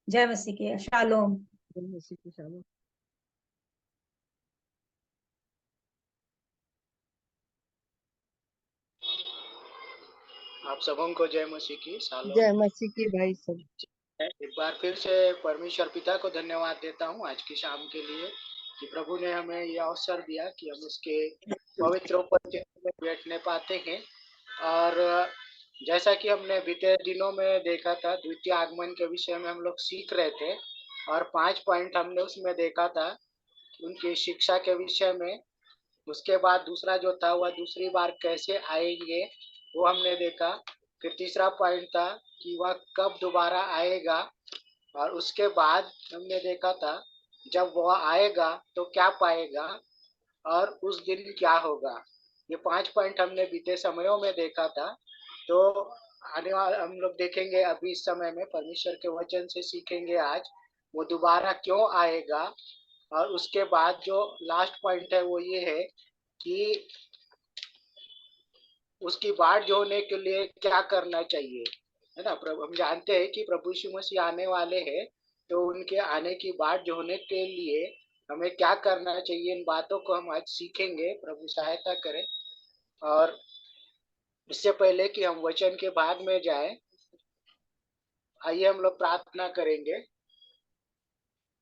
जय मसीह की शालोम। मसीह की शालोम। आप सबों को जय मसीह की शालोम। जय मसीह की भाई सब। एक बार फिर से परमेश्वर पिता को धन्यवाद देता हूँ आज की शाम के लिए कि प्रभु ने हमें यह अवसर दिया कि हम उसके पवित्र उपस्थिति में बैठने पाते हैं। और जैसा कि हमने बीते दिनों में देखा था, द्वितीय आगमन के विषय में हम लोग सीख रहे थे और 5 पॉइंट हमने उसमें देखा था उनकी शिक्षा के विषय में। उसके बाद दूसरा जो था वह दूसरी बार कैसे आएंगे वो हमने देखा। फिर तीसरा पॉइंट था कि वह कब दोबारा आएगा, और उसके बाद हमने देखा था जब वह आएगा तो क्या पाएगा और उस दिन क्या होगा। ये 5 पॉइंट हमने बीते समयों में देखा था। तो आने वाले हम लोग देखेंगे अभी इस समय में परमेश्वर के वचन से सीखेंगे आज वो दोबारा क्यों आएगा। और उसके बाद जो लास्ट पॉइंट है वो ये है कि उसकी बाट जोड़ने के लिए क्या करना चाहिए, है ना। प्रभु हम जानते हैं कि प्रभु यीशु मसीह आने वाले हैं, तो उनके आने की बाट जोड़ने के लिए हमें क्या करना चाहिए, इन बातों को हम आज सीखेंगे। प्रभु सहायता करें। और इससे पहले कि हम वचन के भाग में जाएं, आइए हम लोग प्रार्थना करेंगे।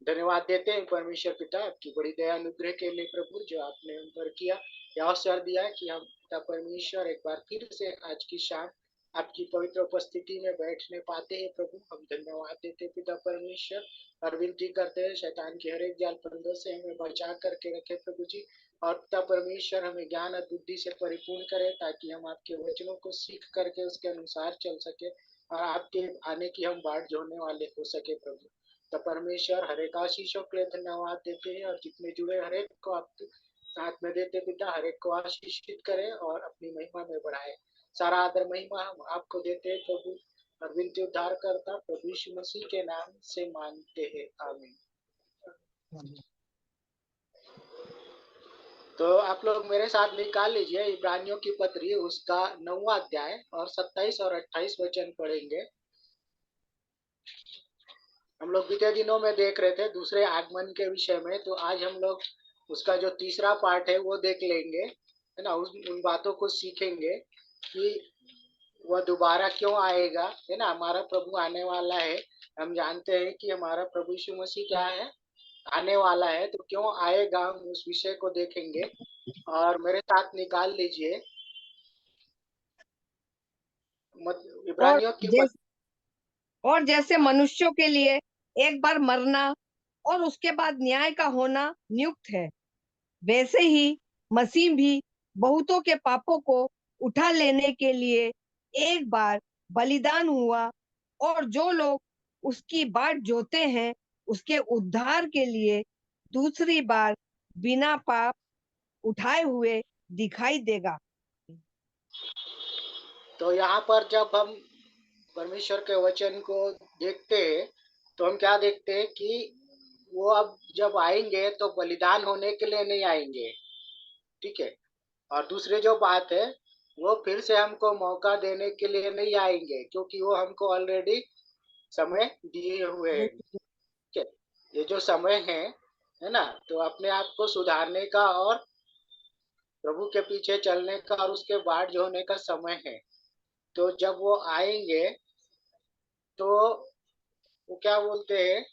धन्यवाद देते हैं परमेश्वर पिता आपकी बड़ी दया अनुग्रह के लिए प्रभु, जो आपने हम पर किया, यह अवसर दिया कि हम पिता परमेश्वर एक बार फिर से आज की शाम आपकी पवित्र उपस्थिति में बैठने पाते हैं। प्रभु हम धन्यवाद देते हैं पिता परमेश्वर, और विनती करते हैं शैतान के हर एक जाल फंदों से हमें बचा करके रखे प्रभु जी। और पिता परमेश्वर हमें ज्ञान और बुद्धि से परिपूर्ण करे, ताकि हम आपके वचनों को सीख करके उसके अनुसार चल सके और आपके आने की हम बाट जोड़ने वाले हो सके प्रभु। तो परमेश्वर हर एक आशीषों के लिए धन्यवाद देते हैं, और जितने जुड़े हर एक को आप साथ में देते पिता, हर एक को आशीषित करें और अपनी महिमा में बढ़ाए। सारा आदर महिमा हम आपको देते हैं प्रभु, और विनती उद्धार करता प्रभु यीशु मसीह के नाम से मांगते हैं, आमीन। तो आप लोग मेरे साथ निकाल लीजिए इब्रानियों की पत्री, उसका 9वां अध्याय और 27 और 28 वचन पढ़ेंगे। हम लोग बीते दिनों में देख रहे थे दूसरे आगमन के विषय में, तो आज हम लोग उसका जो तीसरा पार्ट है वो देख लेंगे, है ना। उन बातों को सीखेंगे कि वह दोबारा क्यों आएगा, है ना। हमारा प्रभु आने वाला है, हम जानते हैं कि हमारा प्रभु यीशु मसीह क्या है, आने वाला है। तो क्यों आएगा हम उस विषय को देखेंगे। और मेरे साथ निकाल लीजिए और इब्रानियों की जैसे मनुष्यों के लिए एक बार मरना और उसके बाद न्याय का होना नियुक्त है, वैसे ही मसीह भी बहुतों के पापों को उठा लेने के लिए एक बार बलिदान हुआ, और जो लोग उसकी बाट जोते हैं उसके उद्धार के लिए दूसरी बार बिना पाप उठाए हुए दिखाई देगा। तो यहाँ पर जब हम परमेश्वर के वचन को देखते हैं तो हम क्या देखते हैं कि वो अब जब आएंगे तो बलिदान होने के लिए नहीं आएंगे, ठीक है। और दूसरी जो बात है वो फिर से हमको मौका देने के लिए नहीं आएंगे, क्योंकि वो हमको ऑलरेडी समय दिए हुए हैं, ठीक है। ये जो समय है ना, तो अपने आप को सुधारने का और प्रभु के पीछे चलने का और उसके बाट जोड़ने का समय है। तो जब वो आएंगे तो वो क्या बोलते हैं,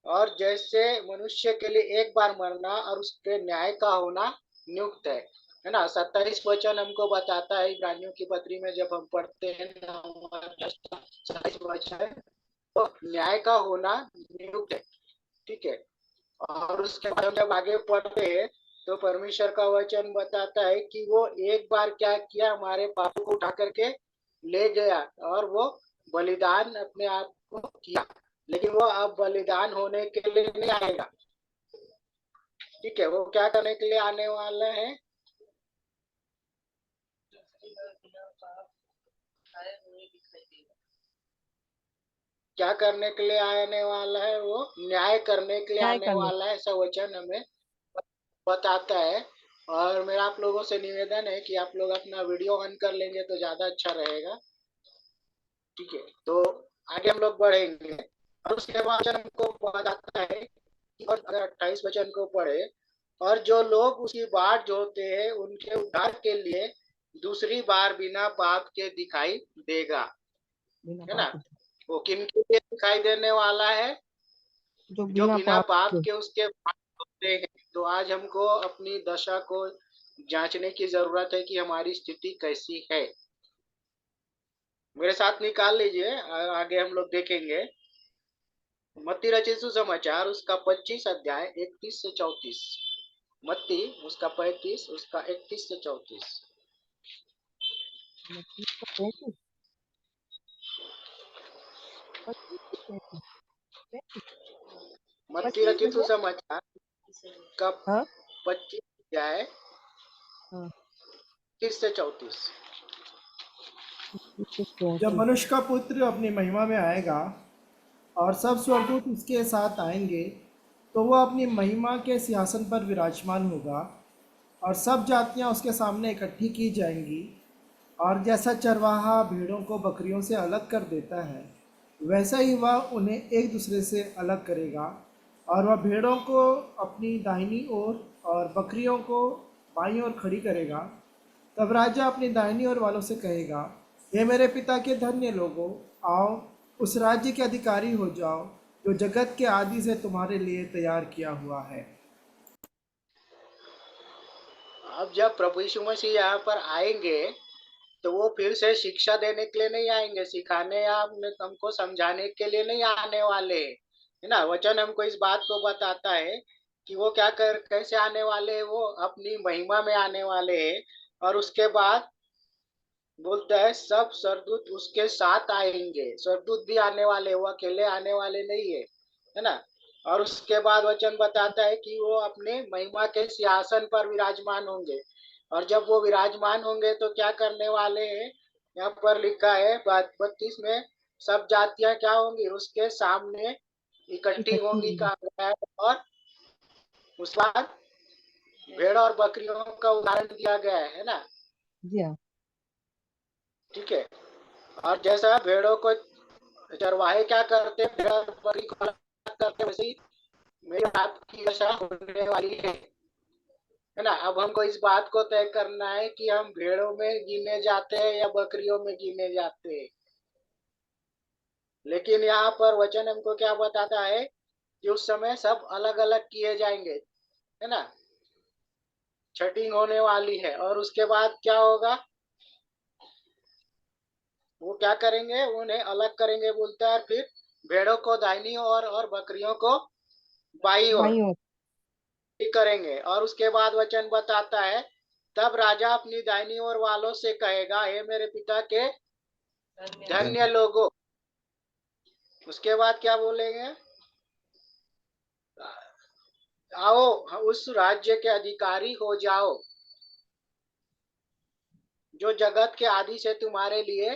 और जैसे मनुष्य के लिए एक बार मरना और उसके न्याय का होना नियुक्त है ना। 27 वचन हमको बताता है इब्रानियों की पत्री में, जब हम पढ़ते हैं 27 वचन, तो न्याय का होना नियुक्त है, ठीक है। और उसके बाद हम जब आगे पढ़ते हैं तो परमेश्वर का वचन बताता है कि वो एक बार क्या किया, हमारे पापों को उठा करके ले गया और वो बलिदान अपने आप को किया। लेकिन वो अब बलिदान होने के लिए नहीं आएगा, ठीक है। वो क्या करने के लिए आने वाला है, क्या करने के लिए आने वाला है, वो न्याय करने के लिए न्याय आने करने वाला है, ऐसा वचन हमें बताता है। और मेरा आप लोगों से निवेदन है कि आप लोग अपना वीडियो ऑन कर लेंगे तो ज्यादा अच्छा रहेगा, ठीक है। तो आगे हम लोग बढ़ेंगे। और उसके बाद वचन हमको बताता है कि और अगर 28 वचन को पढ़े, और जो लोग उसकी बाट जोते हैं उनके उद्धार के लिए दूसरी बार बिना पाप के दिखाई देगा। बिना है ना? पाप के, वो किन के लिए दिखाई देने वाला है? जो जो बिना बिना पाप पाप के। के उसके बाट जोते हैं। तो आज हमको अपनी दशा को जांचने की जरूरत है कि हमारी स्थिति कैसी है। मेरे साथ निकाल लीजिए, आगे हम लोग देखेंगे। मत्ती रचित सुसमाचार उसका 25 अध्याय 31 से 34। मत्ती उसका 35 उसका 31 से 34। मत्ती का 35, 25 से 33, 35, मत्ती 25 रचित है। सुसमाचार का हाँ 25 अध्याय हाँ, 30 से 34। 25 से जब 34। मनुष्य का पुत्र अपनी महिमा में आएगा और सब स्वर्गदूत उसके साथ आएंगे, तो वह अपनी महिमा के सिंहासन पर विराजमान होगा और सब जातियां उसके सामने इकट्ठी की जाएंगी। और जैसा चरवाहा भेड़ों को बकरियों से अलग कर देता है, वैसा ही वह उन्हें एक दूसरे से अलग करेगा। और वह भेड़ों को अपनी दाहिनी ओर और बकरियों को बाईं ओर खड़ी करेगा। तब राजा अपनी दाहिनी ओर वालों से कहेगा, हे मेरे पिता के धन्य लोगों, आओ उस राज्य के अधिकारी हो जाओ जो जगत के आदि से तुम्हारे लिए तैयार किया हुआ है। अब जब प्रभु यीशु मसीह यहाँ पर आएंगे, तो वो फिर से शिक्षा देने के लिए नहीं आएंगे, सिखाने या हमको समझाने के लिए नहीं आने वाले हैं। है ना? वचन हमको इस बात को बताता है कि वो क्या कर कैसे आने वाले हैं। वो अपनी महिमा में आने वाले हैं। और उसके बाद बोलता है सब सरदूत उसके साथ आएंगे। सरदूत भी आने वाले, वो अकेले आने वाले नहीं है। है ना? और उसके बाद वचन बताता है कि वो अपने महिमा के सिंहासन पर विराजमान होंगे। और जब वो विराजमान होंगे तो क्या करने वाले हैं? यहाँ पर लिखा है बात 32 में, सब जातियां क्या होंगी? उसके सामने इकट्ठी इकट्ठी होंगी, होगी। कहा गया है। और उस बाद भेड़ और बकरियों का उदाहरण दिया गया है ना? जी हाँ। ठीक है। और जैसा भेड़ों को चरवाहे क्या करते हैं, भेड़ और बकरी को अलग करते, वैसे ही मेरे हाथ की दशा होने वाली है ना? अब हमको इस बात को तय करना है कि हम भेड़ों में गिने जाते हैं या बकरियों में गिने जाते हैं। लेकिन यहाँ पर वचन हमको क्या बताता है कि उस समय सब अलग अलग किए जाएंगे। है ना? छटिंग होने वाली है। और उसके बाद क्या होगा? वो क्या करेंगे? उन्हें अलग करेंगे बोलता है। फिर भेड़ों को दाहिनी ओर और बकरियों को बाई ओर बाईं ओर। करेंगे। और उसके बाद वचन बताता है, तब राजा अपनी दाहिनी ओर वालों से कहेगा, हे मेरे पिता के धन्य लोगों। उसके बाद क्या बोलेंगे? आओ उस राज्य के अधिकारी हो जाओ जो जगत के आदि से तुम्हारे लिए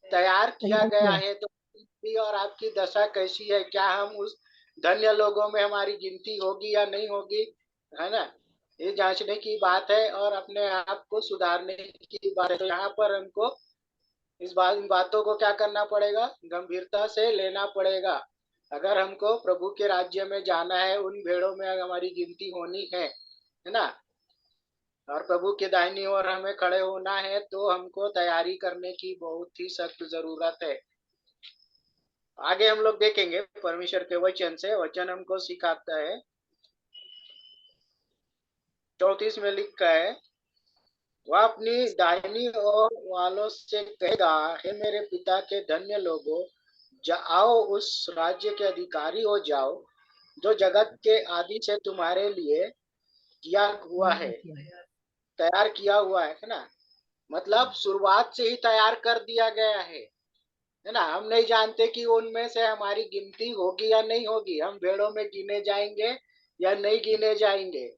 तैयार किया तैयार गया किया। है। तो आपकी और आपकी दशा कैसी है? क्या हम उस धन्य लोगों में हमारी गिनती होगी या नहीं होगी? है ना? ये जांचने की बात है और अपने आप को सुधारने की बात है। तो यहाँ पर हमको इन बातों को क्या करना पड़ेगा? गंभीरता से लेना पड़ेगा। अगर हमको प्रभु के राज्य में जाना है, उन भेड़ों में हमारी गिनती होनी है ना? और प्रभु के दाहिनी ओर हमें खड़े होना है, तो हमको तैयारी करने की बहुत ही सख्त जरूरत है। आगे हम लोग देखेंगे परमेश्वर के वचन से। वचन हमको सिखाता है, 34 में लिखा है, वह अपनी दाहिनी ओर वालों से कहेगा, हे मेरे पिता के धन्य लोगों, आओ उस राज्य के अधिकारी हो जाओ जो जगत के आदि से तुम्हारे लिए किया हुआ तैयार है, किया है। तैयार किया हुआ है ना? मतलब शुरुआत से ही तैयार कर दिया गया है ना? हम नहीं जानते कि उनमें से हमारी गिनती होगी या नहीं होगी, हम भेड़ों में गिने जाएंगे या नहीं गिने जाएंगे।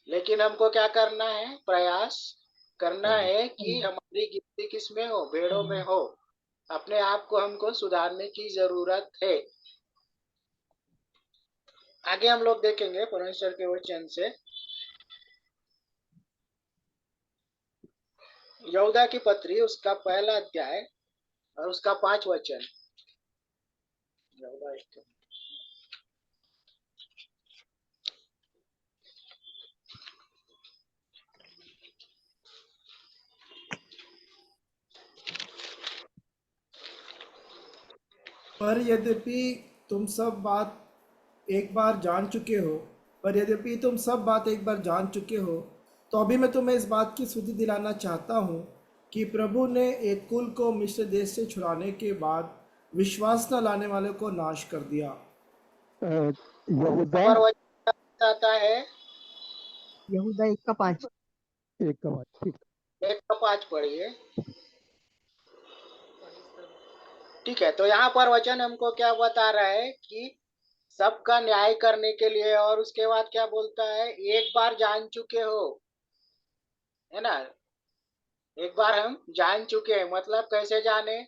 लेकिन हमको क्या करना है? प्रयास करना है कि हमारी गिनती किस में हो? भेड़ों में हो। अपने आप को हमको सुधारने की जरूरत है। आगे हम लोग देखेंगे परमेश्वर के वचन से, यहूदा की पत्री उसका 1 अध्याय और उसका 5 वचन। पर यद्यपि तुम सब बात एक बार जान चुके हो पर यद्यपि तुम सब बात एक बार जान चुके हो, तो अभी मैं तुम्हें इस बात की स्मृति दिलाना चाहता हूँ कि प्रभु ने एक कुल को मिस्र देश से छुड़ाने के बाद विश्वास न लाने वाले को नाश कर दिया। यहूदा पर वचन बताता है, यहूदा 1:5। 1 का 5, ठीक। 1:5 पढ़िए। ठीक है, तो यहाँ पर वचन हमको क्या बता रहा है कि सबका न्याय करने के लिए, और उसके बाद क्या बोलता है, एक बार जान चुके हो, है ना। एक बार हम जान चुके हैं, मतलब कैसे जाने,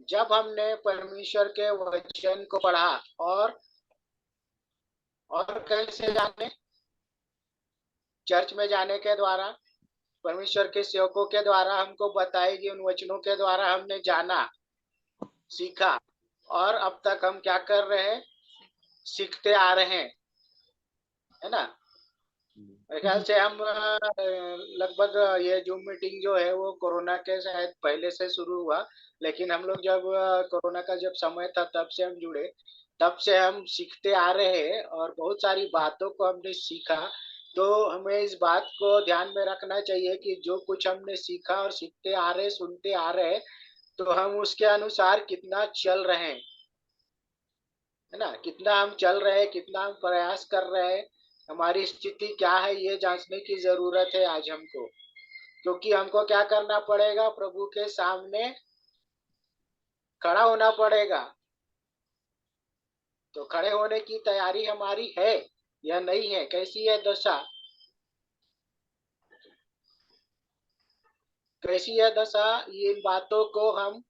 जब हमने परमेश्वर के वचन को पढ़ा। और कैसे जाने, चर्च में जाने के द्वारा, परमेश्वर के सेवकों के द्वारा हमको बताई गई उन वचनों के द्वारा हमने जाना, सीखा, और अब तक हम क्या कर रहे हैं, सीखते आ रहे हैं, है ना। मेरे ख्याल से हम लगभग ये जूम मीटिंग जो है वो कोरोना के शायद पहले से शुरू हुआ, लेकिन हम लोग जब कोरोना का जब समय था तब से हम जुड़े, तब से हम सीखते आ रहे हैं और बहुत सारी बातों को हमने सीखा। तो हमें इस बात को ध्यान में रखना चाहिए कि जो कुछ हमने सीखा और सीखते आ रहे, सुनते आ रहे, तो हम उसके अनुसार कितना चल रहे हैं, है ना। कितना हम चल रहे हैं, कितना हम प्रयास कर रहे हैं, हमारी स्थिति क्या है, ये जांचने की जरूरत है आज हमको। क्योंकि हमको क्या करना पड़ेगा, प्रभु के सामने खड़ा होना पड़ेगा। तो खड़े होने की तैयारी हमारी है या नहीं है, कैसी है दशा, कैसी है दशा, इन बातों को हम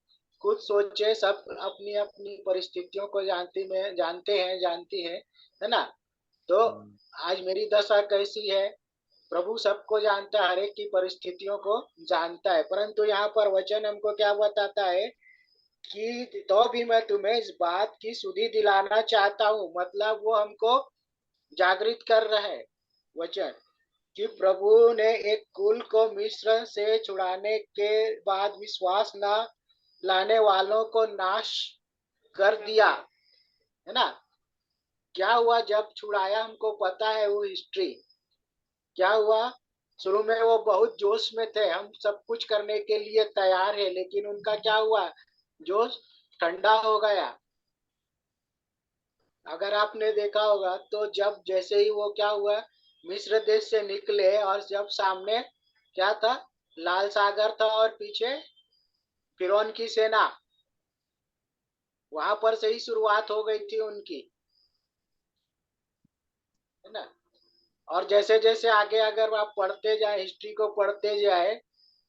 खुद सोचे। सब अपनी अपनी परिस्थितियों को जानते हैं, जानती है ना। तो आज मेरी दशा कैसी है, प्रभु सबको जानता है, हर एक की परिस्थितियों को जानता है। परंतु यहाँ पर वचन हमको क्या बताता है कि तो भी मैं तुम्हें इस बात की सुधि दिलाना चाहता हूँ, मतलब वो हमको जागृत कर रहा है वचन, कि प्रभु ने एक कुल को मिस्र से छुड़ाने के बाद विश्वास न लाने वालों को नाश कर दिया, है ना। क्या हुआ जब छुड़ाया, हमको पता है वो हिस्ट्री क्या हुआ। शुरू में वो बहुत जोश में थे, हम सब कुछ करने के लिए तैयार है, लेकिन उनका क्या हुआ, जोश ठंडा हो गया। अगर आपने देखा होगा तो जब जैसे ही वो क्या हुआ, मिस्र देश से निकले, और जब सामने क्या था, लाल सागर था और पीछे फिरौन की सेना, वहां पर से ही शुरुआत हो गई थी उनकी, है ना। और जैसे जैसे आगे अगर आप पढ़ते जाए, हिस्ट्री को पढ़ते जाए,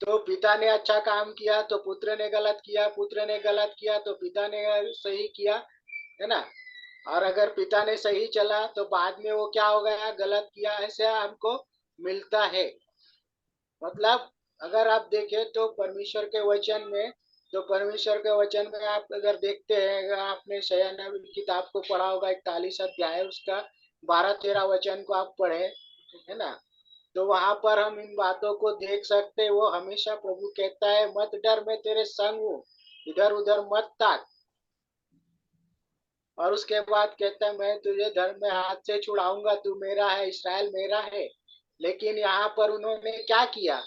तो पिता ने अच्छा काम किया तो पुत्र ने गलत किया, पुत्र ने गलत किया तो पिता ने सही किया, है ना। और अगर पिता ने सही चला तो बाद में वो क्या हो गया, गलत किया, ऐसे हमको मिलता है। मतलब अगर आप देखें तो परमेश्वर के वचन में, तो परमेश्वर के वचन में आप अगर देखते हैं, अगर आपने शयन किताब को पढ़ा होगा 41 अध्याय, उसका 12-13 वचन को आप पढ़े, है ना, तो वहां पर हम इन बातों को देख सकते हैं। वो हमेशा प्रभु कहता है, मत डर, मैं तेरे संग हूँ, इधर उधर मत ताक। और उसके बाद कहता है, मैं तुझे धर्म में हाथ से छुड़ाऊंगा, तू मेरा है, इसराइल मेरा है। लेकिन यहाँ पर उन्होंने क्या किया।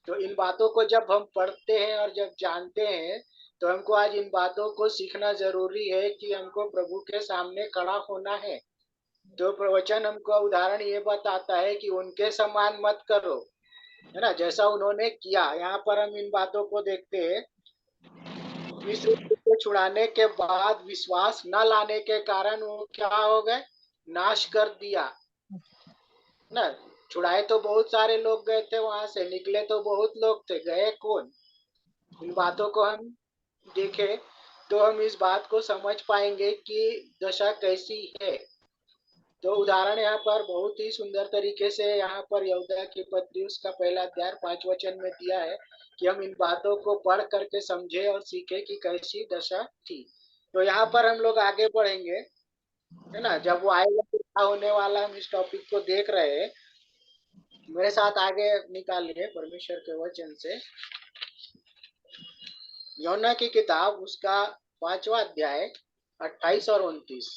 तो इन बातों को जब हम पढ़ते हैं और जब जानते हैं, तो हमको आज इन बातों को सीखना जरूरी है कि हमको प्रभु के सामने खड़ा होना है। तो प्रवचन हमको उदाहरण ये बताता है कि उनके समान मत करो, है ना, जैसा उन्होंने किया। यहाँ पर हम इन बातों को देखते हैं, मिस्र को छुड़ाने के बाद विश्वास न लाने के कारण वो क्या हो गए, नाश कर दिया, ना। छुड़ाए तो बहुत सारे लोग गए थे, वहां से निकले तो बहुत लोग थे, गए कौन। इन बातों को हम देखें तो हम इस बात को समझ पाएंगे कि दशा कैसी है। तो उदाहरण यहाँ पर बहुत ही सुंदर तरीके से यहाँ पर यहूदा की पत्री उसका 1 अध्याय 5 वचन में दिया है कि हम इन बातों को पढ़ करके समझे और सीखे कि कैसी दशा थी। तो यहाँ पर हम लोग आगे बढ़ेंगे, है ना। जब वो आएगा तो क्या होने वाला, हम इस टॉपिक को देख रहे हैं। मेरे साथ आगे निकालिए परमेश्वर के वचन से यौना की किताब, उसका 5वां अध्याय 28 और 29।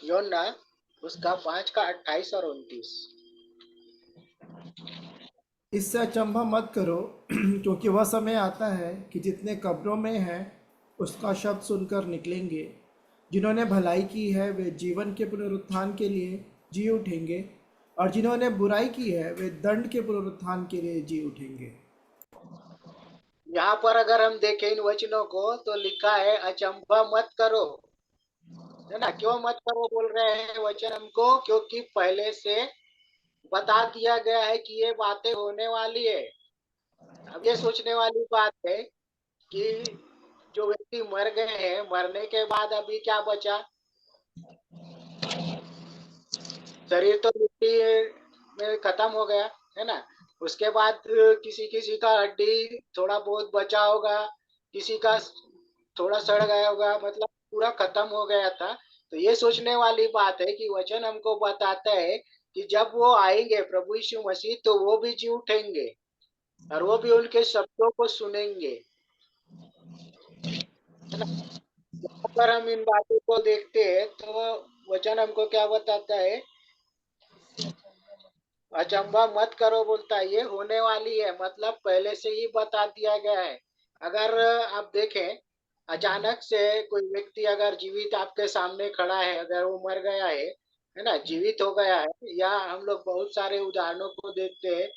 यौना उसका 5 का 28 और 29। इससे अचंभा मत करो क्योंकि वह समय आता है कि जितने कब्रों में हैं उसका शब्द सुनकर निकलेंगे। जिन्होंने भलाई की है वे जीवन के पुनरुत्थान के लिए जी उठेंगे, और जिन्होंने बुराई की है वे दंड के पुनरुत्थान के लिए जी उठेंगे। यहाँ पर अगर हम देखें इन वचनों को तो लिखा है अचंभा मत करो, है ना। क्यों मत करो बोल रहे हैं वचन हमको? क्योंकि पहले से बता दिया गया है कि ये बातें होने वाली है। अब ये सोचने वाली बात है कि जो व्यक्ति मर गए हैं, मरने के बाद अभी क्या बचा? शरीर तो मिट्टी में खत्म हो गया, है ना। उसके बाद किसी किसी का हड्डी थोड़ा बहुत बचा होगा, किसी का थोड़ा सड़ गया होगा, मतलब पूरा खत्म हो गया था। तो ये सोचने वाली बात है कि वचन हमको बताता है कि जब वो आएंगे प्रभु यीशु मसीह, तो वो भी जी उठेंगे और वो भी उनके शब्दों को सुनेंगे, है ना। अगर हम इन बातों को देखते हैं तो वचन हमको क्या बताता है? अचंभा मत करो बोलता है, ये होने वाली है, मतलब पहले से ही बता दिया गया है। अगर आप देखें, अचानक से कोई व्यक्ति अगर जीवित आपके सामने खड़ा है, अगर वो मर गया है ना, जीवित हो गया है, या हम लोग बहुत सारे उदाहरणों को देखते हैं,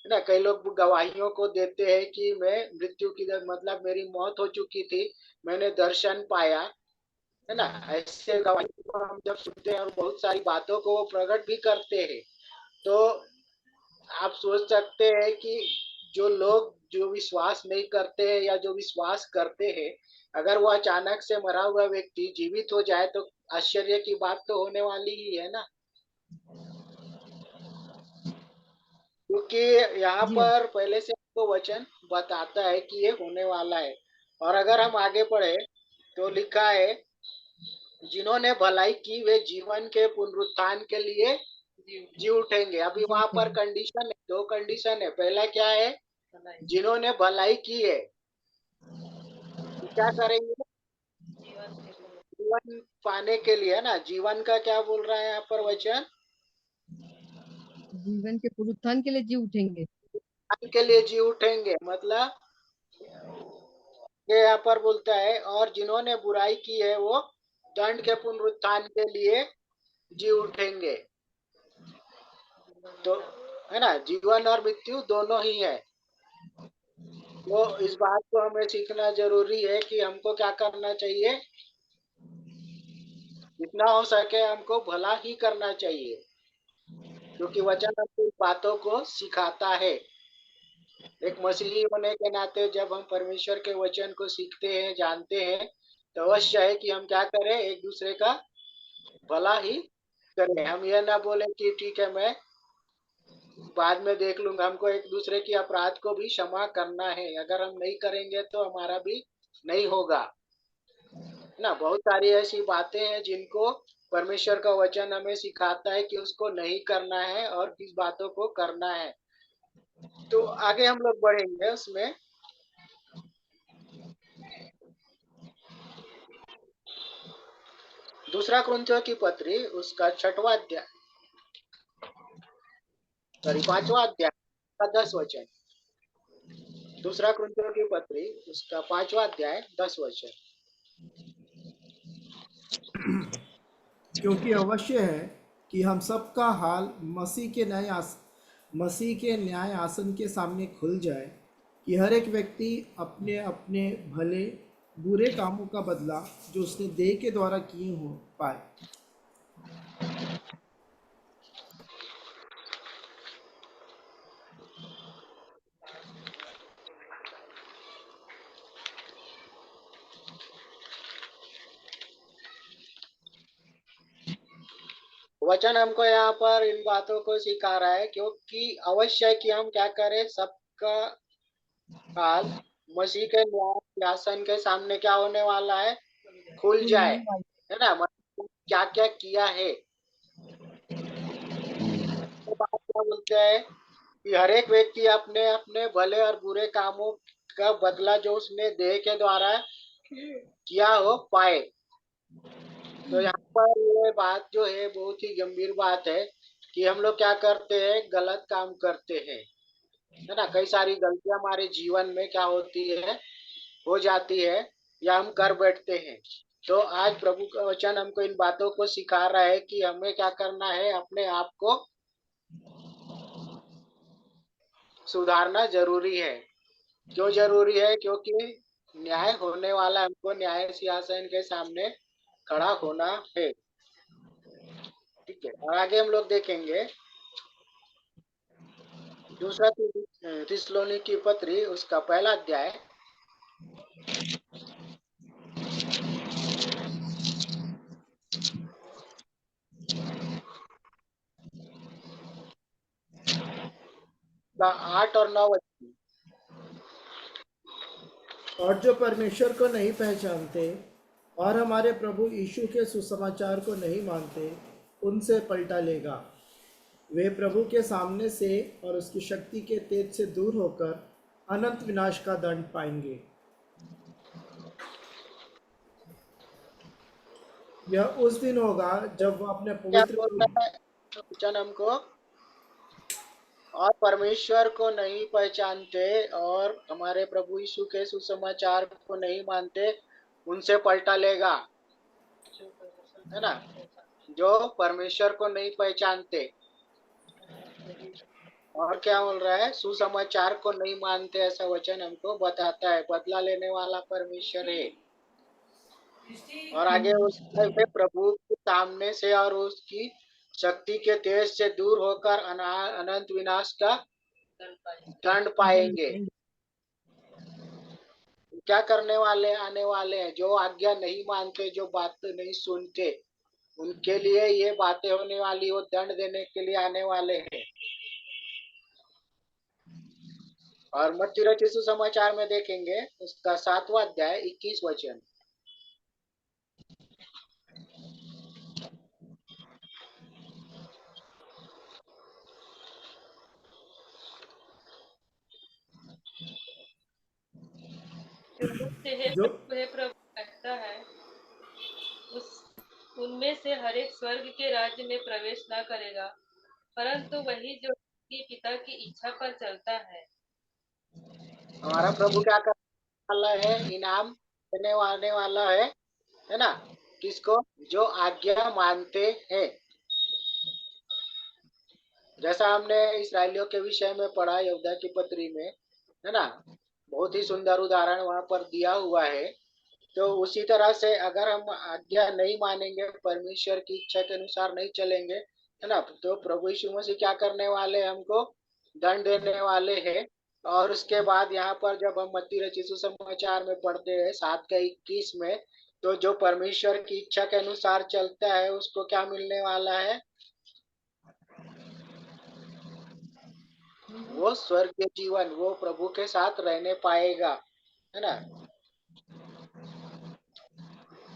है ना। कई लोग गवाहियों को देते हैं कि मैं मृत्यु की मतलब मेरी मौत हो चुकी थी, मैंने दर्शन पाया, है ना। ऐसे गवाही को हम जब सुनते हैं और बहुत सारी बातों को वो प्रकट भी करते हैं, तो आप सोच सकते हैं कि जो लोग जो विश्वास नहीं करते हैं या जो विश्वास करते हैं, अगर वो अचानक से मरा हुआ व्यक्ति जीवित हो जाए तो आश्चर्य की बात तो होने वाली ही है ना। क्योंकि यहाँ जी हाँ। पर पहले से आपको वचन बताता है कि ये होने वाला है। और अगर हम आगे पढ़े तो लिखा है जिन्होंने भलाई की वे जीवन के पुनरुत्थान के लिए जी उठेंगे। अभी जी वहां पर उठेंगे। कंडीशन है, दो कंडीशन है। पहला क्या है? जिन्होंने भलाई की है वो क्या करेंगे? जीवन पाने के लिए, है ना। जीवन का क्या बोल रहा है यहाँ पर वचन? जीवन के पुनरुत्थान के लिए जी उठेंगे। जीवन के लिए जी उठेंगे, मतलब ये यहाँ पर बोलता है और जिन्होंने बुराई की है वो दंड के पुनरुत्थान के लिए जी उठेंगे। तो, है ना, जीवन और मृत्यु दोनों ही है। तो इस बात को हमें सीखना जरूरी है कि हमको क्या करना चाहिए। जितना हो सके हमको भला ही करना चाहिए, क्योंकि वचन हमको इस बातों को सिखाता है। एक मसीही होने के नाते जब हम परमेश्वर के वचन को सीखते हैं, जानते हैं, तो अवश्य है कि हम क्या करें, एक दूसरे का भला ही करें। हम यह ना बोले कि ठीक है मैं बाद में देख लूंगा। हमको एक दूसरे की अपराध को भी क्षमा करना है। अगर हम नहीं करेंगे तो हमारा भी नहीं होगा, है ना। बहुत सारी ऐसी बातें हैं जिनको परमेश्वर का वचन हमें सिखाता है कि उसको नहीं करना है और किस बातों को करना है। तो आगे हम लोग बढ़ेंगे उसमें। दूसरा कुरिन्थियों की पत्री, उसका 6वां अध्याय, सॉरी 5वां अध्याय का 10 वचन। दूसरा कुरिन्थियों की पत्री, उसका 5वां अध्याय 10 वचन। क्योंकि अवश्य है कि हम सबका हाल मसीह के न्याय आसन के सामने खुल जाए, कि हर एक व्यक्ति अपने अपने भले बुरे कामों का बदला जो उसने देह के द्वारा किए हो पाए। वचन हमको यहाँ पर इन बातों को सिखा रहा है, क्योंकि अवश्य है कि हम क्या करें, सबका काल मसीह के न्याय सिंहासन के सामने क्या होने वाला है, खुल जाए, है ना। मतलब क्या क्या किया है, तो बात क्या बोलते हैं कि हर एक व्यक्ति अपने अपने भले और बुरे कामों का बदला जो उसने देह के द्वारा किया हो पाए। तो यहाँ पर ये बात जो है बहुत ही गंभीर बात है कि हम लोग क्या करते हैं, गलत काम करते हैं, है ना। कई सारी गलतियां हमारे जीवन में क्या होती है, हो जाती है, या हम कर बैठते हैं। तो आज प्रभु का वचन हमको इन बातों को सिखा रहा है कि हमें क्या करना है, अपने आप को सुधारना जरूरी है। क्यों जरूरी है? क्योंकि न्याय होने वाला, हमको न्याय सिंहासन के सामने खड़ा होना है। ठीक है, और आगे हम लोग देखेंगे दूसरा थिस्सलुनीकि की पत्री, उसका पहला अध्याय, का 8 और 9 वचन। और जो परमेश्वर को नहीं पहचानते और हमारे प्रभु यीशु के सुसमाचार को नहीं मानते, उनसे पलटा लेगा। वे प्रभु के सामने से और उसकी शक्ति के तेज से दूर होकर अनंत विनाश का दंड पाएंगे। यह उस दिन होगा जब वह अपने क्या पवित्र बोल रहा है वचन हमको? और परमेश्वर को नहीं पहचानते और हमारे प्रभु यीशु के सुसमाचार को नहीं मानते, उनसे पलटा लेगा, है ना। जो परमेश्वर को नहीं पहचानते और क्या बोल रहा है, सुसमाचार को नहीं मानते, ऐसा वचन हमको बताता है। बदला लेने वाला परमेश्वर है। और आगे उसके प्रभु के सामने से और उसकी शक्ति के तेज से दूर होकर अनंत विनाश का दंड पाएंगे। क्या करने वाले आने वाले हैं? जो आज्ञा नहीं मानते, जो बात नहीं सुनते, उनके लिए ये बातें होने वाली, वो दंड देने के लिए आने वाले हैं। और मत्ती रचित सुसमाचार में देखेंगे उसका 7वां अध्याय 21 वचन। हे जो प्रभु कहता है, उस उनमें से हर एक स्वर्ग के राज्य में प्रवेश न करेगा, परंतु वही जो उसके पिता की इच्छा पर चलता है। हमारा प्रभु क्या करने वाला है? इनाम देने वाला है ना। किसको? जो आज्ञा मानते हैं। जैसा हमने इसराइलियों के विषय में पढ़ा यहूदा की पत्री में, है ना, बहुत ही सुंदर उदाहरण वहां पर दिया हुआ है। तो उसी तरह से अगर हम आज्ञा नहीं मानेंगे, परमेश्वर की इच्छा के अनुसार नहीं चलेंगे, है ना, तो प्रभु यीशु मसीह क्या करने वाले हैं? हमको दंड देने वाले हैं। और उसके बाद यहाँ पर जब हम मत्ती रचित सुसमाचार में पढ़ते हैं 7:21 में, तो जो परमेश्वर की इच्छा के अनुसार चलता है उसको क्या मिलने वाला है? वो स्वर्गीय जीवन, वो प्रभु के साथ रहने पाएगा, है ना।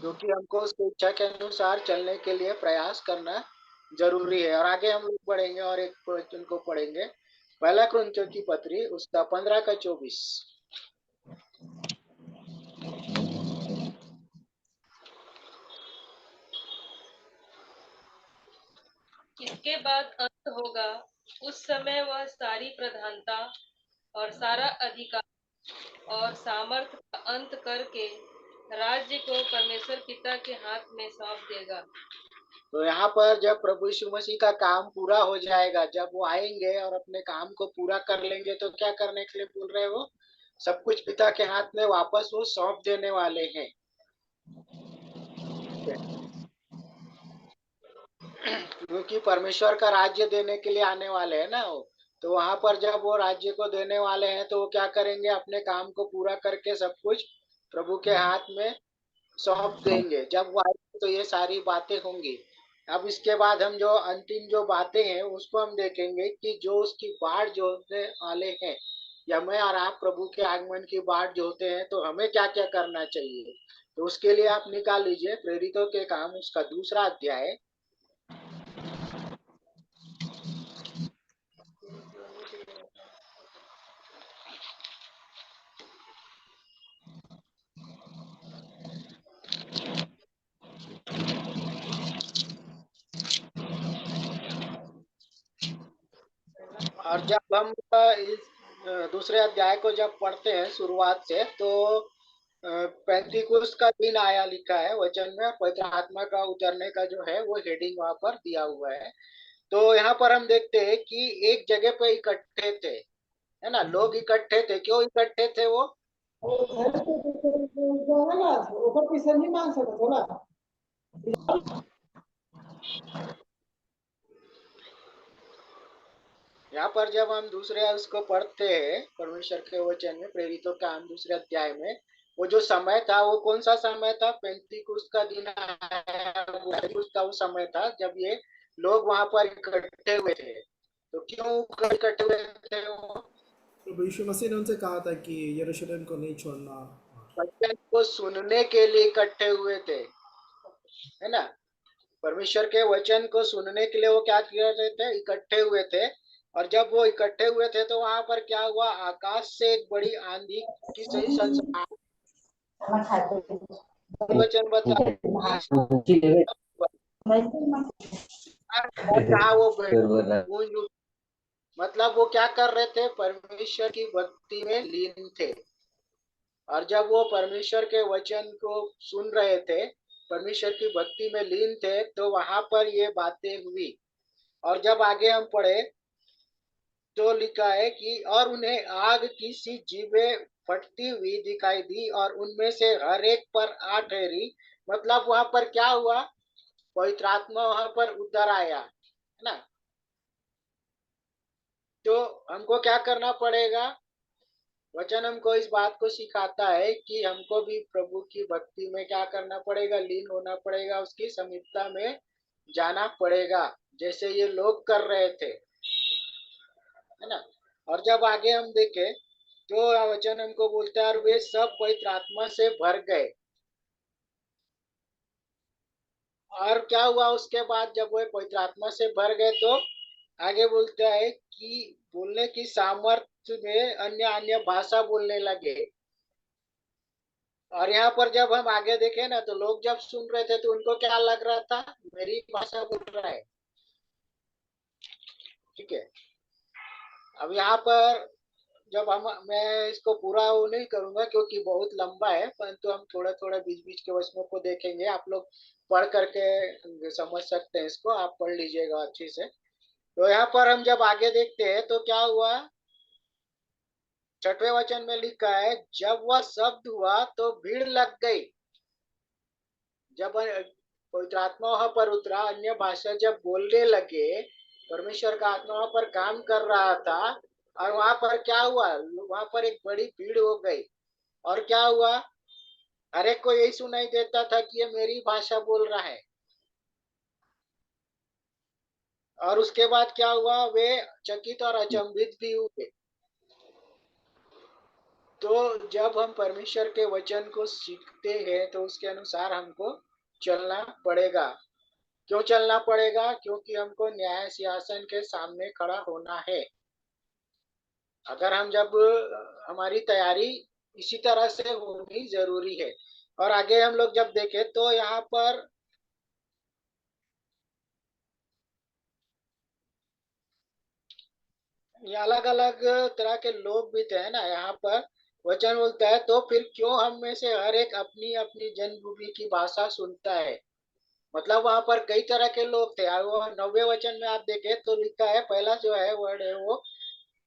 क्योंकि हमको उसकी इच्छा के अनुसार चलने के लिए प्रयास करना जरूरी है। और आगे हम लोग पढ़ेंगे और एक वचन को पढ़ेंगे, पहला कुरिन्थियों की पत्री, उसका 15:24। इसके बाद अंत होगा, उस समय वह सारी प्रधानता और सारा अधिकार और सामर्थ का अंत करके राज्य को परमेश्वर पिता के हाथ में सौंप देगा। तो यहाँ पर जब प्रभु यीशु मसीह का काम पूरा हो जाएगा, जब वो आएंगे और अपने काम को पूरा कर लेंगे, तो क्या करने के लिए बोल रहे हैं? वो सब कुछ पिता के हाथ में वापस वो सौंप देने वाले हैं। क्योंकि परमेश्वर का राज्य देने के लिए आने वाले हैं ना वो। तो वहां पर जब वो राज्य को देने वाले हैं, तो वो क्या करेंगे? अपने काम को पूरा करके सब कुछ प्रभु के हाथ में सौंप देंगे। जब वो आएंगे तो ये सारी बातें होंगी। अब इसके बाद हम जो अंतिम जो बातें हैं उसको हम देखेंगे कि जो उसकी बाट जो होने वाले हैं, या मैं और आप प्रभु के आगमन की बाट जो होते हैं, तो हमें क्या क्या करना चाहिए। तो उसके लिए आप निकाल लीजिए प्रेरितों के काम उसका 2 अध्याय। और जब हम इस दूसरे अध्याय को जब पढ़ते हैं शुरुआत से, तो पेंतिकुस्त का दिन आया लिखा है वचन में, पवित्र आत्मा का उतरने का जो है वो हेडिंग वहां पर दिया हुआ है। तो यहाँ पर हम देखते हैं कि एक जगह पे इकट्ठे थे, है ना, लोग इकट्ठे थे। क्यों इकट्ठे थे वो? ऊपर पीछे नहीं मांग सकते थोड़ा। यहाँ पर जब हम दूसरे उसको पढ़ते हैं परमेश्वर के वचन में, प्रेरितों का हम 2 अध्याय में, वो जो समय था वो कौन सा समय था? पेंतीकुस्त का दिन आया, पेंतीकुस्त का वो समय था जब ये लोग वहां पर इकट्ठे हुए थे। तो क्यों इकट्ठे हुए थे वो? प्रभु यीशु मसीह ने उनसे कहा था कि यरूशलेम को नहीं छोड़ना। वचन को सुनने के लिए इकट्ठे हुए थे, है ना। परमेश्वर के वचन को सुनने के लिए वो क्या किए रहे थे? इकट्ठे हुए थे। और जब वो इकट्ठे हुए थे तो वहां पर क्या हुआ? आकाश से एक बड़ी आंधी की सही संसार वचन बता कि जहाँ वो गूंज उठी। मतलब वो क्या कर रहे थे? परमेश्वर की भक्ति में लीन थे। और जब वो परमेश्वर के वचन को सुन रहे थे, परमेश्वर की भक्ति में लीन थे, तो वहां पर ये बातें हुई। और जब आगे हम पढ़े तो लिखा है कि और उन्हें आग की सी जीभें फटती हुई दिखाई दी और उनमें से हर एक पर आ ठहरी। मतलब वहां पर क्या हुआ? पवित्र आत्मा वहां पर उतर आया, है ना। तो हमको क्या करना पड़ेगा? वचन हमको इस बात को सिखाता है कि हमको भी प्रभु की भक्ति में क्या करना पड़ेगा? लीन होना पड़ेगा, उसकी समीपता में जाना पड़ेगा, जैसे ये लोग कर रहे थे, है ना। और जब आगे हम देखें तो वचन हमको बोलता है और वे सब पवित्र आत्मा से भर गए। और क्या हुआ उसके बाद? जब वे पवित्र आत्मा से भर गए तो आगे बोलता है कि बोलने की सामर्थ्य में अन्य अन्य भाषा बोलने लगे। और यहाँ पर जब हम आगे देखें ना, तो लोग जब सुन रहे थे तो उनको क्या लग रहा था? मेरी भाषा बोल रहा है, ठीक है। अब यहाँ पर जब हम, मैं इसको पूरा वो नहीं करूंगा क्योंकि बहुत लंबा है, परंतु हम थोड़ा थोड़ा बीच बीच के वचनों को देखेंगे। आप लोग पढ़ करके समझ सकते हैं इसको, आप पढ़ लीजिएगा अच्छे से। तो यहाँ पर हम जब आगे देखते हैं तो क्या हुआ? 6वें वचन में लिखा है, जब वह शब्द हुआ तो भीड़ लग गई। जब पवित्र आत्मा वहां पर उतरा, अन्य भाषा जब बोलने लगे, परमेश्वर का आत्मा वहां पर काम कर रहा था। और वहां पर क्या हुआ? वहां पर एक बड़ी भीड़ हो गई। और क्या हुआ? हर एक को यही सुनाई देता था कि ये मेरी भाषा बोल रहा है। और उसके बाद क्या हुआ? वे चकित और अचंभित भी हुए। तो जब हम परमेश्वर के वचन को सीखते हैं तो उसके अनुसार हमको चलना पड़ेगा। क्यों चलना पड़ेगा? क्योंकि हमको न्याय सिंहासन के सामने खड़ा होना है। अगर हम जब हमारी तैयारी इसी तरह से होनी जरूरी है। और आगे हम लोग जब देखें तो यहाँ पर ये अलग अलग तरह के लोग भी थे ना। यहाँ पर वचन बोलता है, तो फिर क्यों हम में से हर एक अपनी अपनी जन्मभूमि की भाषा सुनता है। मतलब वहां पर कई तरह के लोग थे। और वो 9वें वचन में आप देखें तो लिखा है, पहला जो है वर्ड है वो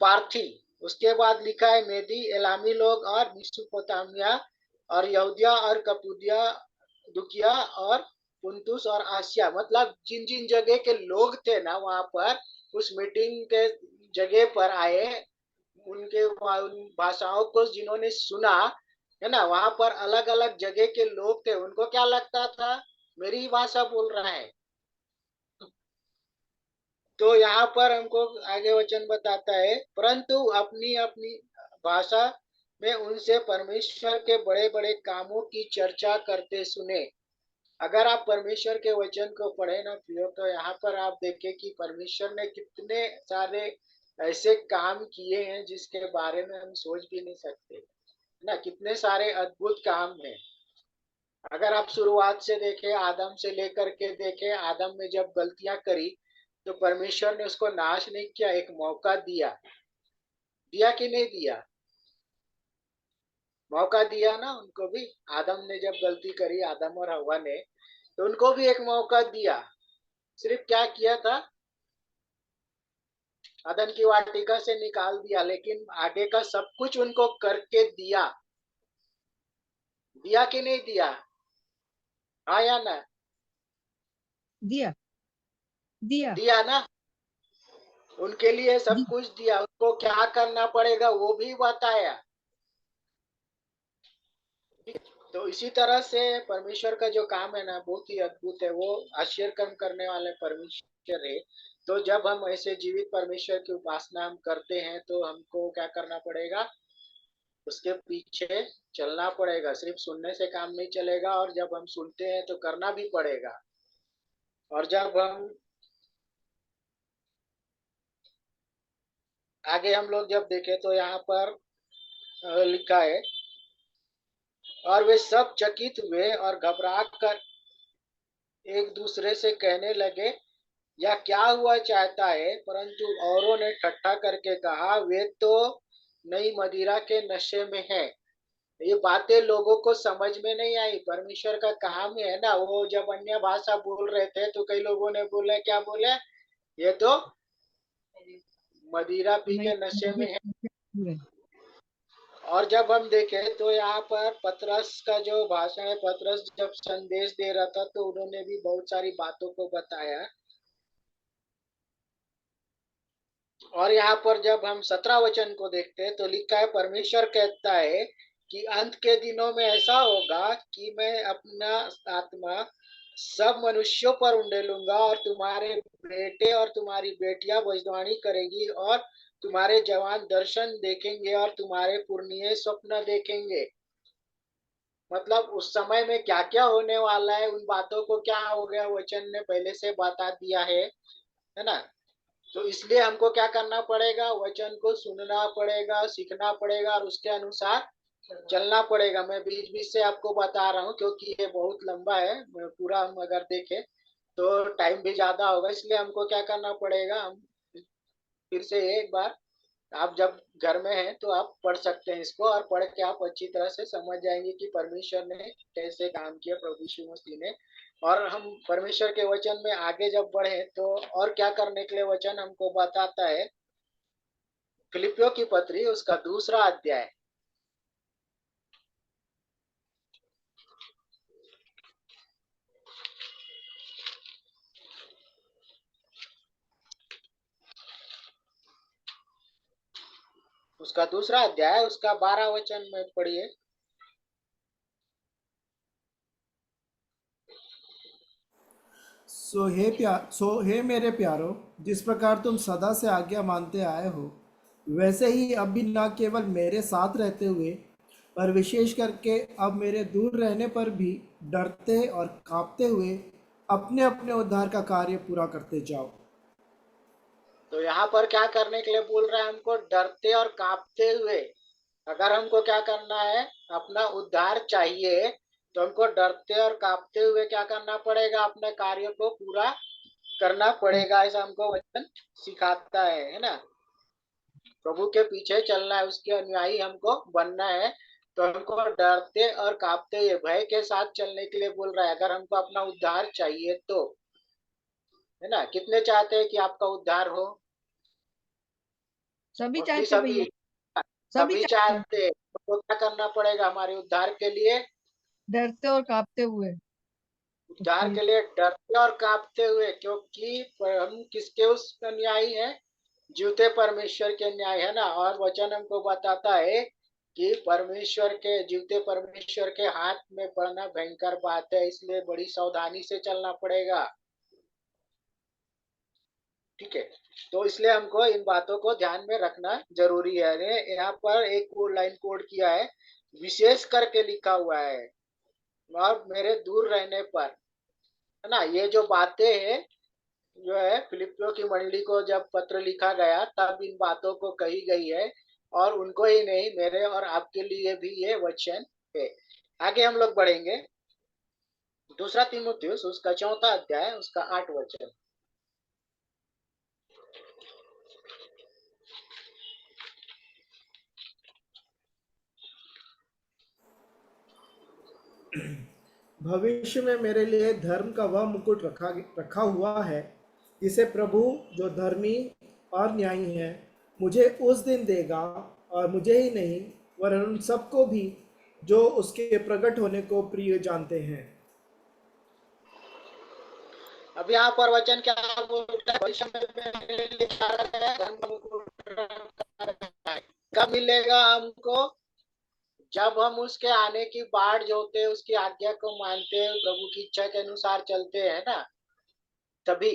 पार्थी। उसके बाद लिखा है मेदी, एलामी लोग और मिसुपोटामिया और यहूदिया और कपुदिया, दुकिया और पुंतुस और आसिया। मतलब जिन जिन जगह के लोग थे ना वहां पर उस मीटिंग के जगह पर आए, उनके उन भाषाओं को जिन्होंने सुना, है ना, वहां पर अलग अलग जगह के लोग थे। उनको क्या लगता था? मेरी भाषा बोल रहा है। तो यहाँ पर हमको आगे वचन बताता है, परंतु अपनी अपनी भाषा में उनसे परमेश्वर के बड़े बड़े कामों की चर्चा करते सुने। अगर आप परमेश्वर के वचन को पढ़े ना प्रियो, तो यहाँ पर आप देखें कि परमेश्वर ने कितने सारे ऐसे काम किए हैं जिसके बारे में हम सोच भी नहीं सकते ना। कितने सारे अद्भुत काम हैं। अगर आप शुरुआत से देखें, आदम से लेकर के देखें, आदम ने जब गलतियां करी तो परमेश्वर ने उसको नाश नहीं किया, एक मौका दिया। दिया कि नहीं दिया? मौका दिया ना उनको भी। आदम ने जब गलती करी, आदम और हवा ने, तो उनको भी एक मौका दिया। सिर्फ क्या किया था? अदन की वाटिका से निकाल दिया, लेकिन आगे का सब कुछ उनको करके दिया। दिया कि नहीं दिया? हाँ या ना? दिया दिया दिया ना। उनके लिए सब दि- कुछ दिया, उनको क्या करना पड़ेगा वो भी बताया। तो इसी तरह से परमेश्वर का जो काम है ना, बहुत ही अद्भुत है। वो आश्चर्य कर्म करने वाले परमेश्वर है। तो जब हम ऐसे जीवित परमेश्वर की उपासना हम करते हैं, तो हमको क्या करना पड़ेगा? उसके पीछे चलना पड़ेगा। सिर्फ सुनने से काम नहीं चलेगा, और जब हम सुनते हैं तो करना भी पड़ेगा। और जब हम आगे हम लोग जब देखें, तो यहाँ पर लिखा है, और वे सब चकित हुए और घबरा कर एक दूसरे से कहने लगे, या क्या हुआ चाहता है? परंतु औरों ने ठट्ठा करके कहा, वे तो नई मदिरा के नशे में है। ये बातें लोगों को समझ में नहीं आई। परमेश्वर का काम है ना। वो जब अन्य भाषा बोल रहे थे, तो कई लोगों ने बोले, क्या बोले? ये तो मदिरा पी नहीं के नशे में है। नहीं, और जब हम देखें, तो यहाँ पर पतरस का जो भाषण है, पतरस जब संदेश दे रहा था, तो उन्होंने भी बहुत सारी बातों को बताया। और यहाँ पर जब हम 17 वचन को देखते हैं, तो लिखा है, परमेश्वर कहता है कि अंत के दिनों में ऐसा होगा कि मैं अपना आत्मा सब मनुष्यों पर उंडेलूंगा, और तुम्हारे बेटे और तुम्हारी बेटियां भविष्यवाणी करेगी, और तुम्हारे जवान दर्शन देखेंगे, और तुम्हारे पुरनिये स्वप्न देखेंगे। मतलब उस समय में क्या क्या होने वाला है, उन बातों को क्या हो गया, वचन ने पहले से बता दिया है ना। तो इसलिए हमको क्या करना पड़ेगा? वचन को सुनना पड़ेगा, सीखना पड़ेगा, और उसके अनुसार चलना पड़ेगा। मैं बीच बीच से आपको बता रहा हूँ, क्योंकि ये बहुत लंबा है। पूरा हम अगर देखें तो टाइम भी ज्यादा होगा। इसलिए हमको क्या करना पड़ेगा? हम फिर से एक बार, आप जब घर में हैं तो आप पढ़ सकते हैं इसको, और पढ़ के आप अच्छी तरह से समझ जाएंगे कि परमेश्वर ने कैसे काम किया, प्रभु यीशु मसीह ने। और हम परमेश्वर के वचन में आगे जब बढ़े, तो और क्या करने के लिए वचन हमको बताता है। फिलिपियों की पत्री, उसका 2 अध्याय, उसका 2 अध्याय, उसका 12 वचन में पढ़िए। सो हे मेरे प्यारो, जिस प्रकार तुम सदा से आज्ञा मानते आए हो, वैसे ही अब भी न केवल मेरे साथ रहते हुए, पर विशेष करके अब मेरे दूर रहने पर भी डरते और कांपते हुए अपने अपने उद्धार का कार्य पूरा करते जाओ। तो यहाँ पर क्या करने के लिए बोल रहा है? हमको डरते और कांपते हुए। अगर हमको क्या करना है, अपना उद्धार चाहिए, तो हमको डरते और कांपते हुए क्या करना पड़ेगा? अपने कार्य को पूरा करना पड़ेगा। ऐसा हमको वचन सिखाता है ना। प्रभु के पीछे चलना है, उसके अनुयायी हमको बनना है। तो हमको डरते और कांपते हुए, भय के साथ चलने के लिए बोल रहा है, अगर हमको अपना उद्धार चाहिए तो। है ना। कितने चाहते हैं कि आपका उद्धार हो? सभी मोस्टली चाहते सभी। भैया, सभी सभी चाहते हैं, चाहते हैं। तो क्या करना पड़ेगा हमारे उद्धार के लिए? डरते और कांपते हुए। उद्धार के लिए डरते और कांपते हुए, क्योंकि हम किसके उस न्यायी हैं? जीवते परमेश्वर के न्याय, है ना। और वचन हमको बताता है कि परमेश्वर के, जीवते परमेश्वर के हाथ में पड़ना भयंकर बात है। इसलिए बड़ी सावधानी से चलना पड़ेगा। ठीक है, तो इसलिए हमको इन बातों को ध्यान में रखना जरूरी है। यहाँ पर एक लाइन कोड किया है, विशेष करके लिखा हुआ है, और मेरे दूर रहने पर, है ना। ये जो बातें हैं, जो है फिलिपियों की मंडली को जब पत्र लिखा गया तब इन बातों को कही गई है, और उनको ही नहीं, मेरे और आपके लिए भी ये वचन है। आगे हम लोग बढ़ेंगे। दूसरा तीमुथियुस उसका 4 अध्याय उसका 8 वचन। भविष्य में मेरे लिए धर्म का वह मुकुट रखा हुआ है, जिसे प्रभु जो धर्मी और न्यायी है मुझे उस दिन देगा, और मुझे ही नहीं वरन उन सबको भी जो उसके प्रकट होने को प्रिय जानते हैं। अब यहाँ पर वचन क्या बोलता है? भविष्य में मेरे लिए सारा धर्म का मुकुट रखा है। कब मिलेगा हमको? जब हम उसके आने की बाट जोते, उसकी आज्ञा को मानते, प्रभु की इच्छा के अनुसार चलते हैं ना, तभी,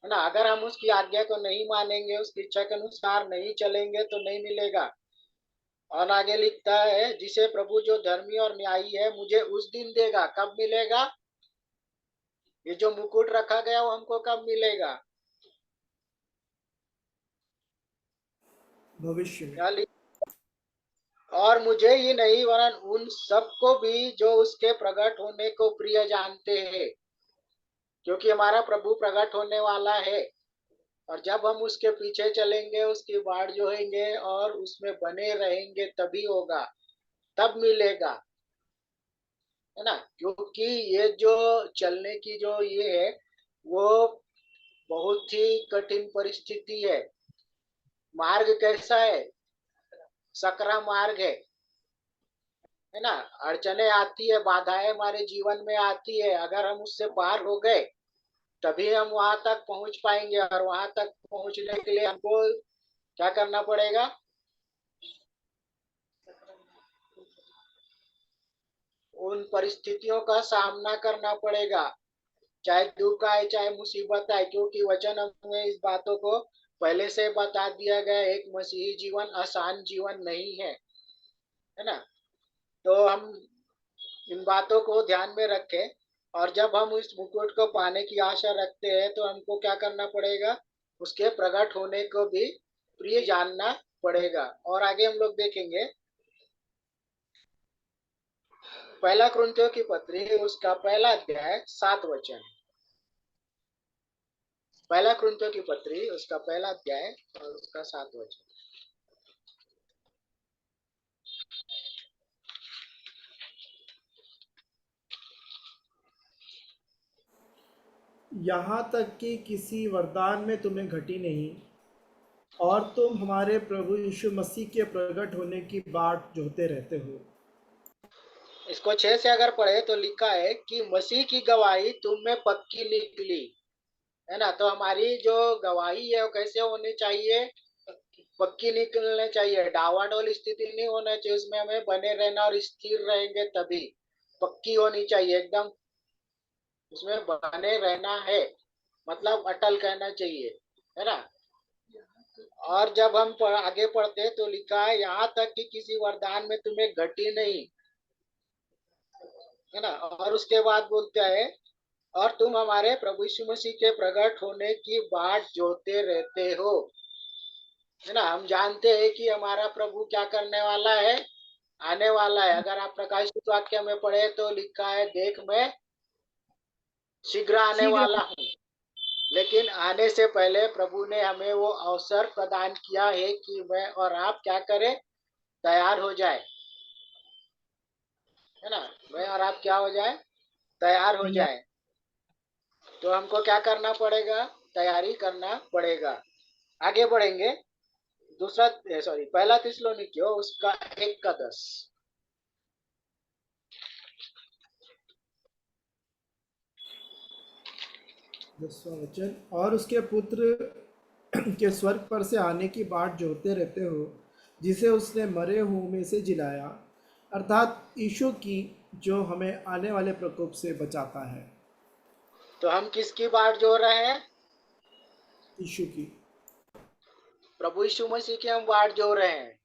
है ना। अगर हम उसकी आज्ञा को नहीं मानेंगे, उसकी इच्छा के अनुसार नहीं चलेंगे, तो नहीं मिलेगा। और आगे लिखता है, जिसे प्रभु जो धर्मी और न्यायी है मुझे उस दिन देगा। कब मिलेगा? ये जो मुकुट रखा गया वो हमको कब मिलेगा? भविष्य में। क्या और मुझे ही नहीं वरन उन सबको भी जो उसके प्रकट होने को प्रिय जानते हैं, क्योंकि हमारा प्रभु प्रकट होने वाला है। और जब हम उसके पीछे चलेंगे, उसकी बाट जोहेंगे और उसमें बने रहेंगे, तभी होगा, तब मिलेगा, है ना। क्योंकि ये जो चलने की जो ये है, वो बहुत ही कठिन परिस्थिति है। मार्ग कैसा है? सकरा मार्ग है ना। अड़चने आती है, बाधाएं हमारे जीवन में आती है। अगर हम उससे पार हो गए तभी हम वहां तक पहुंच पाएंगे, और वहां तक पहुंचने के लिए हमको क्या करना पड़ेगा? उन परिस्थितियों का सामना करना पड़ेगा, चाहे दुख आए, चाहे मुसीबत आए, क्योंकि वचन हमें इस बातों को पहले से बता दिया गया। एक मसीही जीवन आसान जीवन नहीं है ना। तो हम इन बातों को ध्यान में रखें, और जब हम इस मुकुट को पाने की आशा रखते हैं तो हमको क्या करना पड़ेगा? उसके प्रकट होने को भी प्रिय जानना पड़ेगा। और आगे हम लोग देखेंगे, पहला कुरिन्थियों की पत्री उसका पहला अध्याय 7 वचन। पहला कुरिन्थियों की पत्री उसका पहला अध्याय और उसका 7 वचन। यहाँ तक कि किसी वरदान में तुम्हें घटी नहीं, और तुम हमारे प्रभु यीशु मसीह के प्रकट होने की बाट जोहते रहते हो। इसको 6 से अगर पढ़े तो लिखा है कि मसीह की गवाही तुम में पक्की निकली, है ना। तो हमारी जो गवाही है वो कैसे होनी चाहिए? पक्की निकलनी चाहिए। डावाडोल स्थिति नहीं होना चाहिए, उसमें हमें बने रहना, और स्थिर रहेंगे तभी। पक्की होनी चाहिए एकदम, उसमें बने रहना है, मतलब अटल कहना चाहिए, है ना। और जब हम आगे पढ़ते तो लिखा है, यहाँ तक कि किसी वरदान में तुम्हें घटी नहीं, है ना। और उसके बाद बोलता है, और तुम हमारे प्रभु यीशु मसीह के प्रकट होने की बाट जोते रहते हो, है ना। हम जानते हैं कि हमारा प्रभु क्या करने वाला है? आने वाला है। अगर आप प्रकाशित वाक्य में पढ़े तो लिखा है, देख मैं शीघ्र आने शीघ्र वाला हूँ। लेकिन आने से पहले प्रभु ने हमें वो अवसर प्रदान किया है कि मैं और आप क्या करें? तैयार हो जाए, है ना। मैं और आप क्या हो जाए? तैयार हो तैयार। जाए। तो हमको क्या करना पड़ेगा? तैयारी करना पड़ेगा। आगे बढ़ेंगे। दूसरा, सॉरी, पहला थिस्सलुनीकियों उसका 1:10। दसवां वचन, और उसके पुत्र के स्वर्ग पर से आने की बाट जोहते रहते हो, जिसे उसने मरे हुओं में से जिलाया, अर्थात यीशु की, जो हमें आने वाले प्रकोप से बचाता है। तो हम किसकी बाट जोड़ रहे हैं? यीशु की। प्रभु यीशु मसीह की हम बाट जोड़ रहे हैं,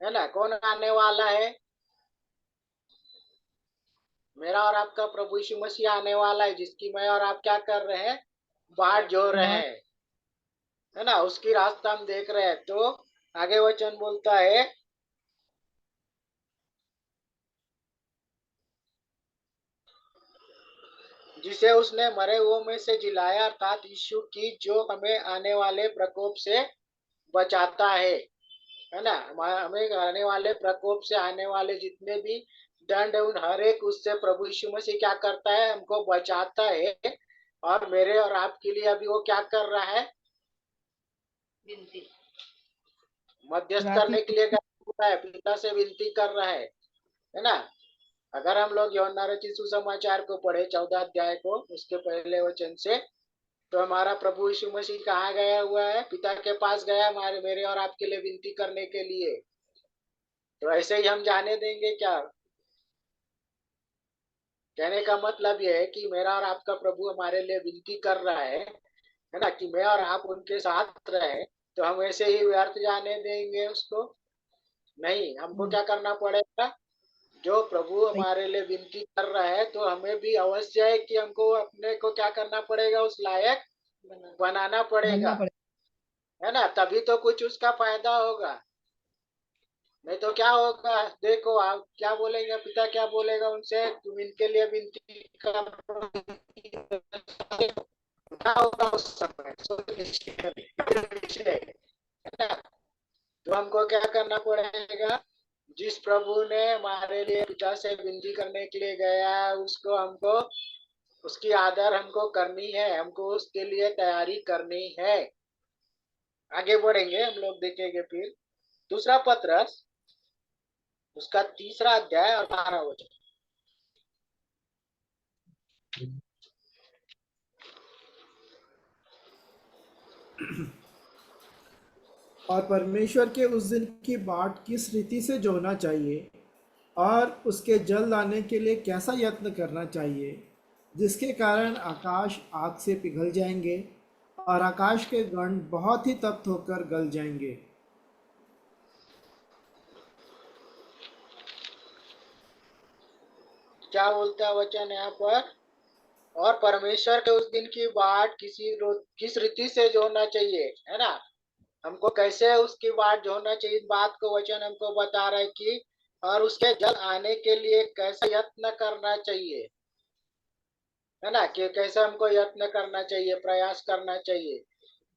है ना। कौन आने वाला है? मेरा और आपका प्रभु यीशु मसीह आने वाला है, जिसकी मैं और आप क्या कर रहे हैं? बाट जोड़ रहे बाट हैं, है ना। उसकी रास्ता हम देख रहे हैं। तो आगे वचन बोलता है, जिसे उसने मरे हुओं में से जिलाया, अर्थात यीशु की, जो हमें आने वाले प्रकोप से बचाता है ना। हमें आने वाले प्रकोप से, आने वाले जितने भी दंड है, उन हर एक उससे प्रभु यीशु मसीह क्या करता है? हमको बचाता है। और मेरे और आपके लिए अभी वो क्या कर रहा है? विनती। मध्यस्थ प्रार्थना करने के लिए क्या कर रहा है? पिता से विनती कर रहा है ना। अगर हम लोग यूहन्ना रचित सुसमाचार को पढ़े 14 अध्याय को, उसके पहले वचन से, तो हमारा प्रभु यीशु मसीह कहाँ गया हुआ है? पिता के पास गया, हमारे मेरे और आपके लिए विनती करने के लिए। तो ऐसे ही हम जाने देंगे क्या? कहने का मतलब यह है कि मेरा और आपका प्रभु हमारे लिए विनती कर रहा है ना, कि मैं और आप उनके साथ रहे। तो हम ऐसे ही व्यर्थ जाने देंगे उसको? नहीं, हमको क्या करना पड़ेगा? जो प्रभु सही हमारे लिए विनती कर रहा है, तो हमें भी अवश्य है कि हमको अपने को क्या करना पड़ेगा? उस लायक बनाना बनना पड़ेगा, पड़ेगा। है ना। तभी तो कुछ उसका फायदा होगा। नहीं तो क्या होगा? देखो, आप क्या बोलेंगे? पिता क्या बोलेगा उनसे? तुम इनके लिए विनती करो, क्या होगा उस समय? सोच लीजिए, है ना। तो हमको क्या करना पड़ेगा? जिस प्रभु ने हमारे लिए पिता से विनती करने के लिए गया है, उसको हमको, उसकी आदर हमको करनी है, हमको उसके लिए तैयारी करनी है। आगे बढ़ेंगे हम लोग, देखेंगे फिर दूसरा पत्रस, उसका 3 अध्याय और 12 वचन। और परमेश्वर के उस दिन की बाट किस रीति से जोना चाहिए, और उसके जल्द आने के लिए कैसा यत्न करना चाहिए, जिसके कारण आकाश आग से पिघल जाएंगे और आकाश के गण बहुत ही तप्त होकर गल जाएंगे। क्या बोलता है वचन यहाँ पर? और परमेश्वर के उस दिन की बाट किस रीति से जोड़ना चाहिए, है ना। हमको कैसे उसकी बाट जोड़ना चाहिए, इस बात को वचन हमको बता रहा है कि, और उसके जल्द आने के लिए कैसे यत्न करना चाहिए, है ना। कि कैसे हमको यत्न करना चाहिए, प्रयास करना चाहिए।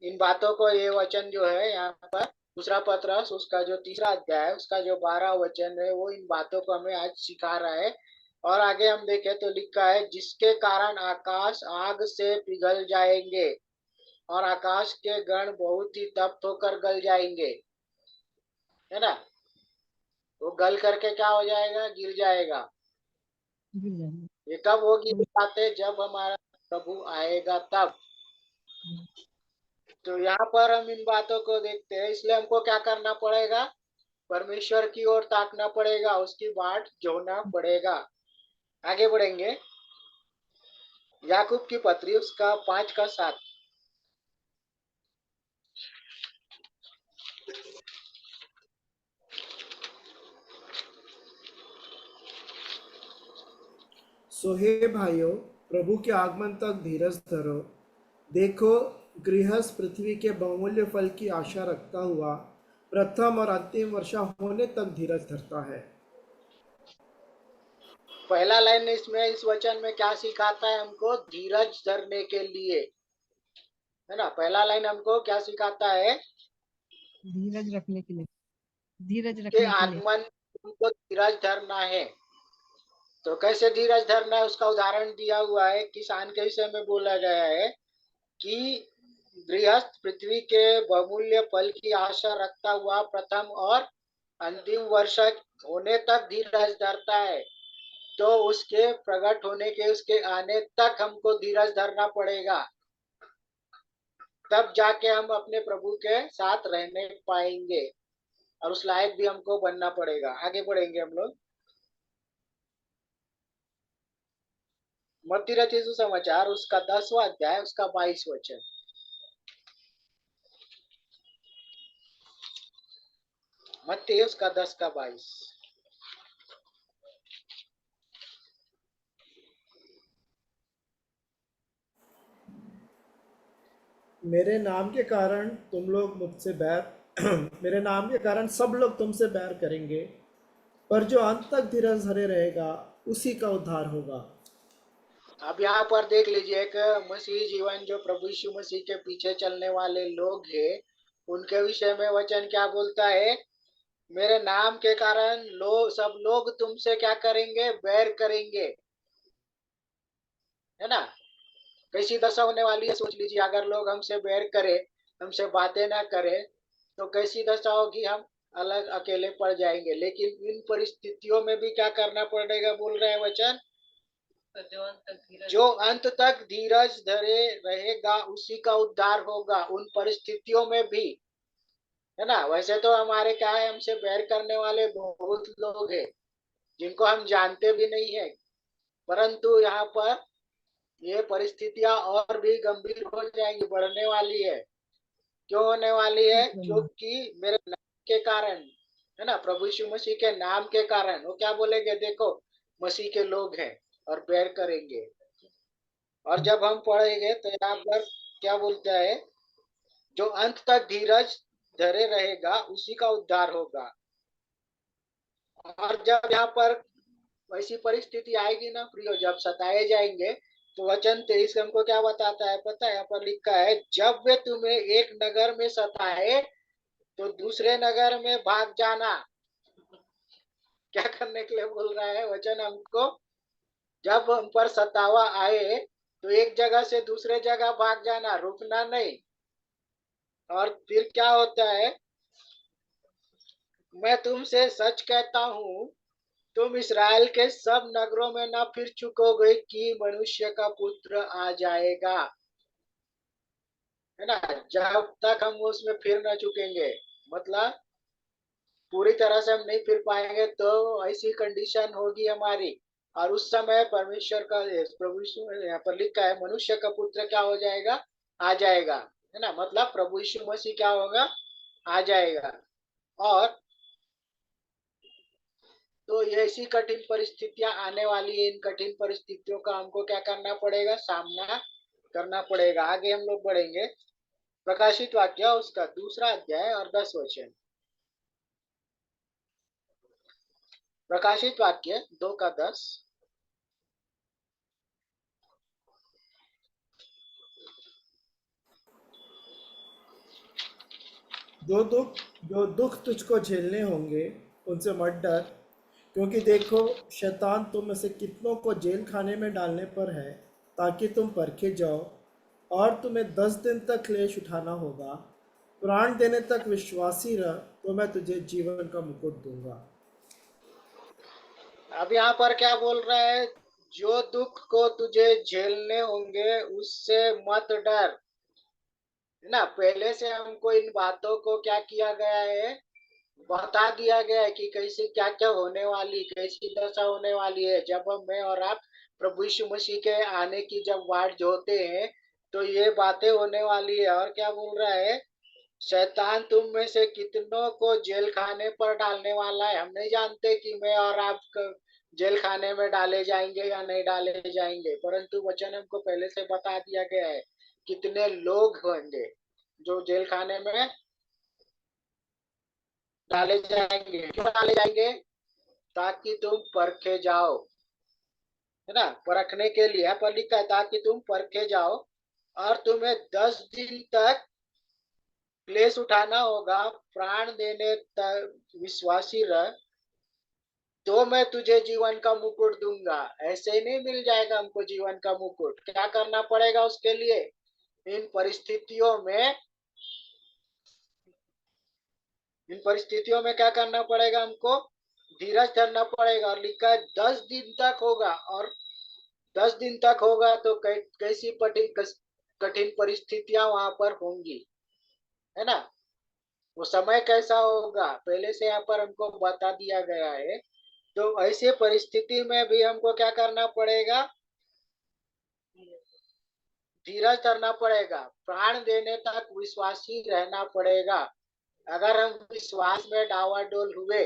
इन बातों को, ये वचन जो है यहाँ पर दूसरा पत्रस, उसका जो 3 अध्याय है, उसका जो 12 वचन है, वो इन बातों को हमें आज सिखा रहा है। और आगे हम देखें तो लिखा है, जिसके कारण आकाश आग से पिघल जाएंगे और आकाश के गण बहुत ही तप्त होकर गल जाएंगे, है ना। वो गल करके क्या हो जाएगा? गिर जाएगा। गिर जाएंगे। ये कब होगी ये बातें? जब हमारा प्रभु आएगा तब। तो यहाँ पर हम इन बातों को देखते हैं, इसलिए हमको क्या करना पड़ेगा? परमेश्वर की ओर ताकना पड़ेगा, उसकी बाट जोड़ना पड़ेगा। आगे बढ़ेंगे, याकूब की पत्री, उसका 5 का 7। सो हे भाइयों, प्रभु के आगमन तक धीरज धरो। देखो, गृहस्थ पृथ्वी के बहुमूल्य फल की आशा रखता हुआ प्रथम और अंतिम वर्षा होने तक धीरज धरता है। पहला लाइन इसमें, इस वचन में क्या सिखाता है हमको? धीरज धरने के लिए, है ना। पहला लाइन हमको क्या सिखाता है? धीरज रखने के लिए। धीरज कि रखने के लिए। आगमन हमको धीरज धरना है। तो कैसे धीरज धरना है, उसका उदाहरण दिया हुआ है। किसान के विषय में बोला गया है कि गृहस्थ पृथ्वी के बहुमूल्य फल की आशा रखता हुआ प्रथम और अंतिम वर्ष होने तक धीरज धरता है। तो उसके प्रकट होने के, उसके आने तक हमको धीरज धरना पड़ेगा। तब जाके हम अपने प्रभु के साथ रहने पाएंगे, और उस लायक भी हमको बनना पड़ेगा। आगे बढ़ेंगे हम लोग, मत्ती रचित सुसमाचार उसका 10वां अध्याय उसका 22 वचन। मत्ती उसका 10 का 22। मेरे नाम के कारण तुम लोग मुझसे बैर मेरे नाम के कारण सब लोग तुमसे बैर करेंगे, पर जो अंत तक धीरज धरे रहेगा उसी का उद्धार होगा। अब यहाँ पर देख लीजिए, एक मसीही जीवन जो प्रभु यीशु मसीह के पीछे चलने वाले लोग हैं, उनके विषय में वचन क्या बोलता है? मेरे नाम के कारण सब लोग तुमसे क्या करेंगे? बैर करेंगे, है ना? कैसी दशा होने वाली है सोच लीजिए। अगर लोग हमसे बैर करे, हमसे बातें ना करे, तो कैसी दशा होगी? हम अलग अकेले पड़ जाएंगे। लेकिन इन परिस्थितियों में भी क्या करना पड़ेगा बोल रहे हैं वचन? जो अंत तक धीरज धरे रहेगा उसी का उद्धार होगा। उन परिस्थितियों में भी, है ना? वैसे तो हमारे क्या है, हमसे बैर करने वाले बहुत लोग हैं जिनको हम जानते भी नहीं है, परंतु यहाँ पर ये परिस्थितियां और भी गंभीर हो जाएंगी, बढ़ने वाली है। क्यों होने वाली है? क्योंकि मेरे नाम के कारण, है ना, प्रभु यीशु मसीह के नाम के कारण वो क्या बोलेंगे? देखो, मसीह के लोग हैं और बैर करेंगे। और जब हम पढ़ेंगे तो यहाँ पर क्या बोलता है? जो अंत तक धीरज धरे रहेगा उसी का उद्धार होगा। और जब यहाँ पर वैसी परिस्थिति आएगी ना प्रियो, जब सताए जाएंगे, तो वचन 23 हमको क्या बताता है पता है? यहाँ पर लिखा है, जब वे तुम्हें एक नगर में सताए तो दूसरे नगर में भाग जाना। क्या करने के लिए बोल रहा है वचन हमको? जब हम पर सतावा आए तो एक जगह से दूसरे जगह भाग जाना, रुकना नहीं। और फिर क्या होता है? मैं तुमसे सच कहता हूँ, तुम इसराइल के सब नगरों में न फिर चुकोगे कि मनुष्य का पुत्र आ जाएगा, है ना? जब तक हम उसमें फिर न चुकेंगे, मतलब पूरी तरह से हम नहीं फिर पाएंगे, तो ऐसी कंडीशन होगी हमारी। और उस समय परमेश्वर का, प्रभु यीशु यहाँ पर लिखा है, मनुष्य का पुत्र क्या हो जाएगा? आ जाएगा, है ना? मतलब प्रभु यीशु मसीह क्या होगा? आ जाएगा। और तो ये ऐसी कठिन परिस्थितियां आने वाली है। इन कठिन परिस्थितियों का हमको क्या करना पड़ेगा? सामना करना पड़ेगा। आगे हम लोग बढ़ेंगे। प्रकाशित वाक्य उसका 2 अध्याय और 10 वचन। प्रकाशित वाक्य 2 का 10। जो दुख तुझको झेलने होंगे उनसे मत डर, क्योंकि देखो शैतान तुम में से कितनों को जेल खाने में डालने पर है, ताकि तुम परखे जाओ। और तुम्हें 10 दिन तक क्लेश उठाना होगा। प्राण देने तक विश्वासी रह, तो मैं तुझे जीवन का मुकुट दूंगा। अब यहाँ पर क्या बोल रहा है? जो दुख को तुझे झेलने होंगे उससे मत डर, है ना? पहले से हमको इन बातों को क्या किया गया है? बता दिया गया है कि कैसे क्या क्या होने वाली, कैसी दशा होने वाली है। जब हम, मैं और आप प्रभु यीशु मसीह के आने की जब वाट जोते हैं, तो ये बातें होने वाली है। और क्या बोल रहा है? शैतान तुम में से कितनों को जेल खाने पर डालने वाला है। हम नहीं जानते कि मैं और आप जेल खाने में डाले जाएंगे या नहीं डाले जाएंगे, परंतु वचन हमको पहले से बता दिया गया है कितने लोग होंगे जो जेल खाने में डाले जाएंगे। क्यों डाले जाएंगे? ताकि तुम परखे जाओ, है ना? परखने के लिए यहाँ पर लिखा है, ताकि तुम परखे जाओ। और तुम्हें 10 दिन तक क्लेश उठाना होगा। प्राण देने तक विश्वासी रह, तो मैं तुझे जीवन का मुकुट दूंगा। ऐसे ही नहीं मिल जाएगा हमको जीवन का मुकुट। क्या करना पड़ेगा उसके लिए? इन परिस्थितियों में, इन परिस्थितियों में क्या करना पड़ेगा हमको? धीरज धरना पड़ेगा। और लिखा है 10 दिन तक होगा। और 10 दिन तक होगा तो कैसी कठिन परिस्थितियां वहां पर होंगी, है ना? वो समय कैसा होगा पहले से यहाँ पर हमको बता दिया गया है। तो ऐसे परिस्थिति में भी हमको क्या करना पड़ेगा? धीरज धरना पड़ेगा, प्राण देने तक विश्वासी रहना पड़ेगा। अगर हम विश्वास में डावाडोल हुए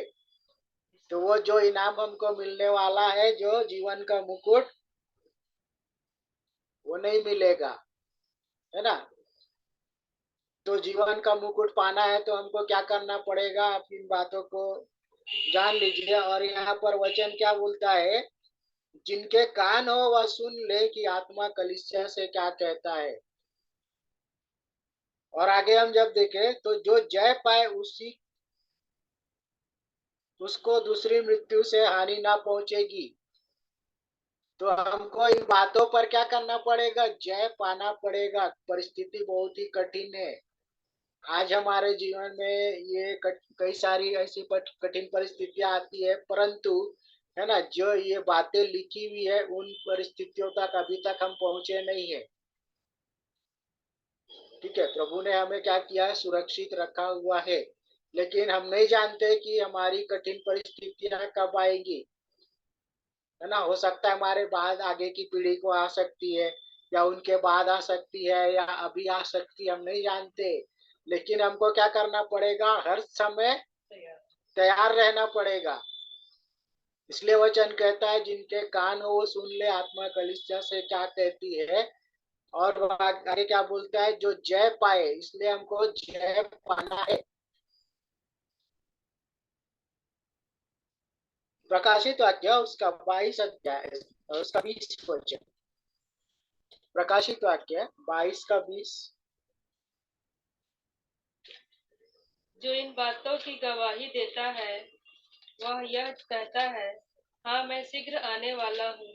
तो वो जो इनाम हमको मिलने वाला है, जो जीवन का मुकुट, वो नहीं मिलेगा, है ना। तो जीवन का मुकुट पाना है तो हमको क्या करना पड़ेगा, आप इन बातों को जान लीजिए। और यहाँ पर वचन क्या बोलता है, जिनके कान हो वह सुन ले कि आत्मा कलीसिया से क्या कहता है। और आगे हम जब देखें तो जो जय पाए उसको दूसरी मृत्यु से हानि ना पहुंचेगी। तो हमको इन बातों पर क्या करना पड़ेगा, जय पाना पड़ेगा। परिस्थिति बहुत ही कठिन है आज हमारे जीवन में, ये कई सारी ऐसी कठिन परिस्थितियां आती है, परंतु है ना, जो ये बातें लिखी हुई है उन परिस्थितियों तक अभी तक हम पहुंचे नहीं है। ठीक है, प्रभु ने हमें क्या किया है, सुरक्षित रखा हुआ है, लेकिन हम नहीं जानते कि हमारी कठिन परिस्थितियां कब आएंगी, है ना। हो सकता है हमारे बाद आगे की पीढ़ी को आ सकती है, या उनके बाद आ सकती है, या अभी आ सकती है, हम नहीं जानते। लेकिन हमको क्या करना पड़ेगा, हर समय तैयार रहना पड़ेगा। इसलिए वचन कहता है, जिनके कान हो वो सुन ले आत्मा कलीसिया से क्या कहती है। और आगे क्या बोलता है, जो जय पाए, इसलिए हमको जय पाना है। प्रकाशित वाक्य उसका 22 अध्याय और उसका 20 वचन। प्रकाशित वाक्य 22 का 20। जो इन बातों की गवाही देता है वह यह कहता है, हाँ मैं शीघ्र आने वाला हूँ।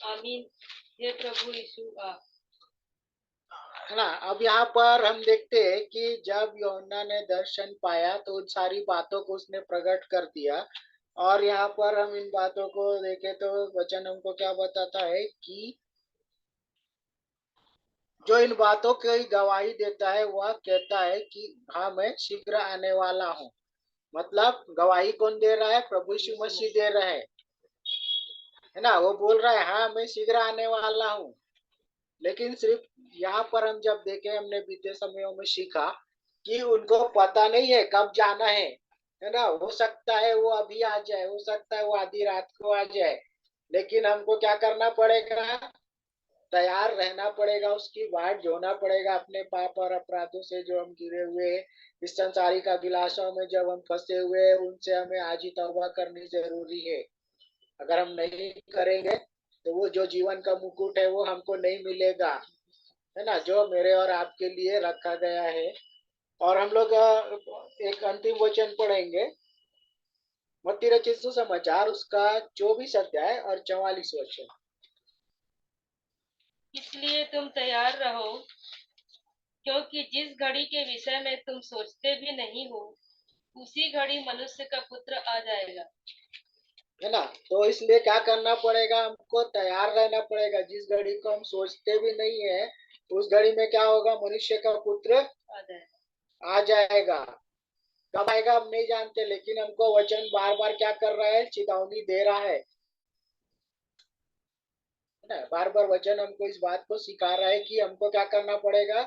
आमीन। हे प्रभु यीशु आ। है ना। अब यहाँ पर हम देखते हैं कि जब यूहन्ना ने दर्शन पाया तो उन सारी बातों को उसने प्रकट कर दिया। और यहाँ पर हम इन बातों को देखें तो वचन हमको क्या बताता है कि जो इन बातों की गवाही देता है वह कहता है कि हाँ मैं शीघ्र आने वाला हूँ। मतलब गवाही कौन दे रहा है, प्रभु यीशु मसीह दे रहे हैं, है ना। वो बोल रहा है हाँ मैं शीघ्र आने वाला हूँ। लेकिन सिर्फ यहाँ पर हम जब देखे, हमने बीते समयों में सीखा कि उनको पता नहीं है कब जाना है ना। हो सकता है वो अभी आ जाए, हो सकता है वो आधी रात को आ जाए, लेकिन हमको क्या करना पड़ेगा, तैयार रहना पड़ेगा, उसकी बाट जोना पड़ेगा। अपने पाप और अपराधों से जो हम गिरे हुए हैं, इस संसारिक अभिलाषाओं में जब हम फंसे हुए हैं, उनसे हमें आज ही तौबा करनी जरूरी है। अगर हम नहीं करेंगे तो वो जो जीवन का मुकुट है वो हमको नहीं मिलेगा, है ना, जो मेरे और आपके लिए रखा गया है। और हम लोग एक अंतिम वचन पढ़ेंगे, मत्ती रचित सुसमाचार उसका 24 अध्याय और 44 वचन। इसलिए तुम तैयार रहो, क्योंकि जिस घड़ी के विषय में तुम सोचते भी नहीं हो उसी घड़ी मनुष्य का पुत्र आ जाएगा। है ना। तो इसलिए क्या करना पड़ेगा, हमको तैयार रहना पड़ेगा। जिस घड़ी को हम सोचते भी नहीं है उस घड़ी में क्या होगा, मनुष्य का पुत्र आ जाएगा। आ जाएगा। कब आएगा हम नहीं जानते, लेकिन हमको वचन बार बार क्या कर रहा है, चेतावनी दे रहा है ना। बार बार वचन हमको इस बात को सिखा रहा है कि हमको क्या करना पड़ेगा,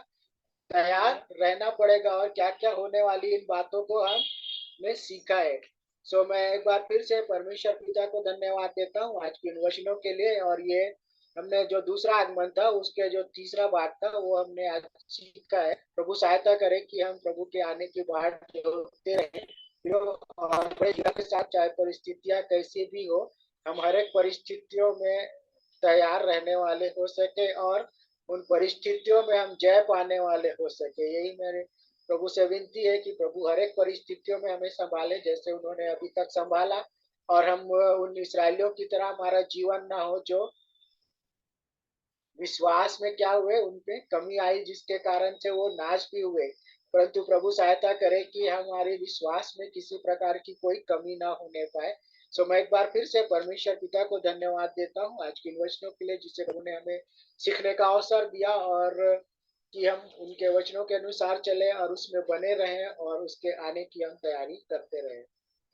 तैयार रहना पड़ेगा। और क्या क्या होने वाली इन बातों को हमने सीखा है। सो मैं एक बार फिर से परमेश्वर पिता को धन्यवाद देता हूँ आज के इन वचनों के लिए। और ये हमने जो दूसरा आगमन था उसके जो तीसरा बात था वो हमने आज सीखा है। प्रभु सहायता करे कि हम प्रभु के आने की बाट जोते रहे, और अपने जीवन के साथ चाहे परिस्थितियां कैसी भी हो, हम हर एक परिस्थितियों में तैयार रहने वाले हो सके, और उन परिस्थितियों में हम जय पाने वाले हो सके। यही मेरे प्रभु से विनती है कि प्रभु हर एक परिस्थितियों में हमें संभाले जैसे उन्होंने अभी तक संभाला। और हम उन इसराइलियों की तरह हमारा जीवन ना हो जो विश्वास में क्या हुए, उनपे कमी आई जिसके कारण से वो नाश भी हुए। परंतु प्रभु सहायता करे कि हमारे विश्वास में किसी प्रकार की कोई कमी ना होने पाए। सो मैं एक बार फिर से परमेश्वर पिता को धन्यवाद देता हूँ आज के इन वचनों के लिए, जिससे प्रभु ने हमें सीखने का अवसर दिया, और कि हम उनके वचनों के अनुसार चले और उसमें बने रहें और उसके आने की हम तैयारी करते रहें।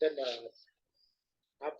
धन्यवाद। आप सब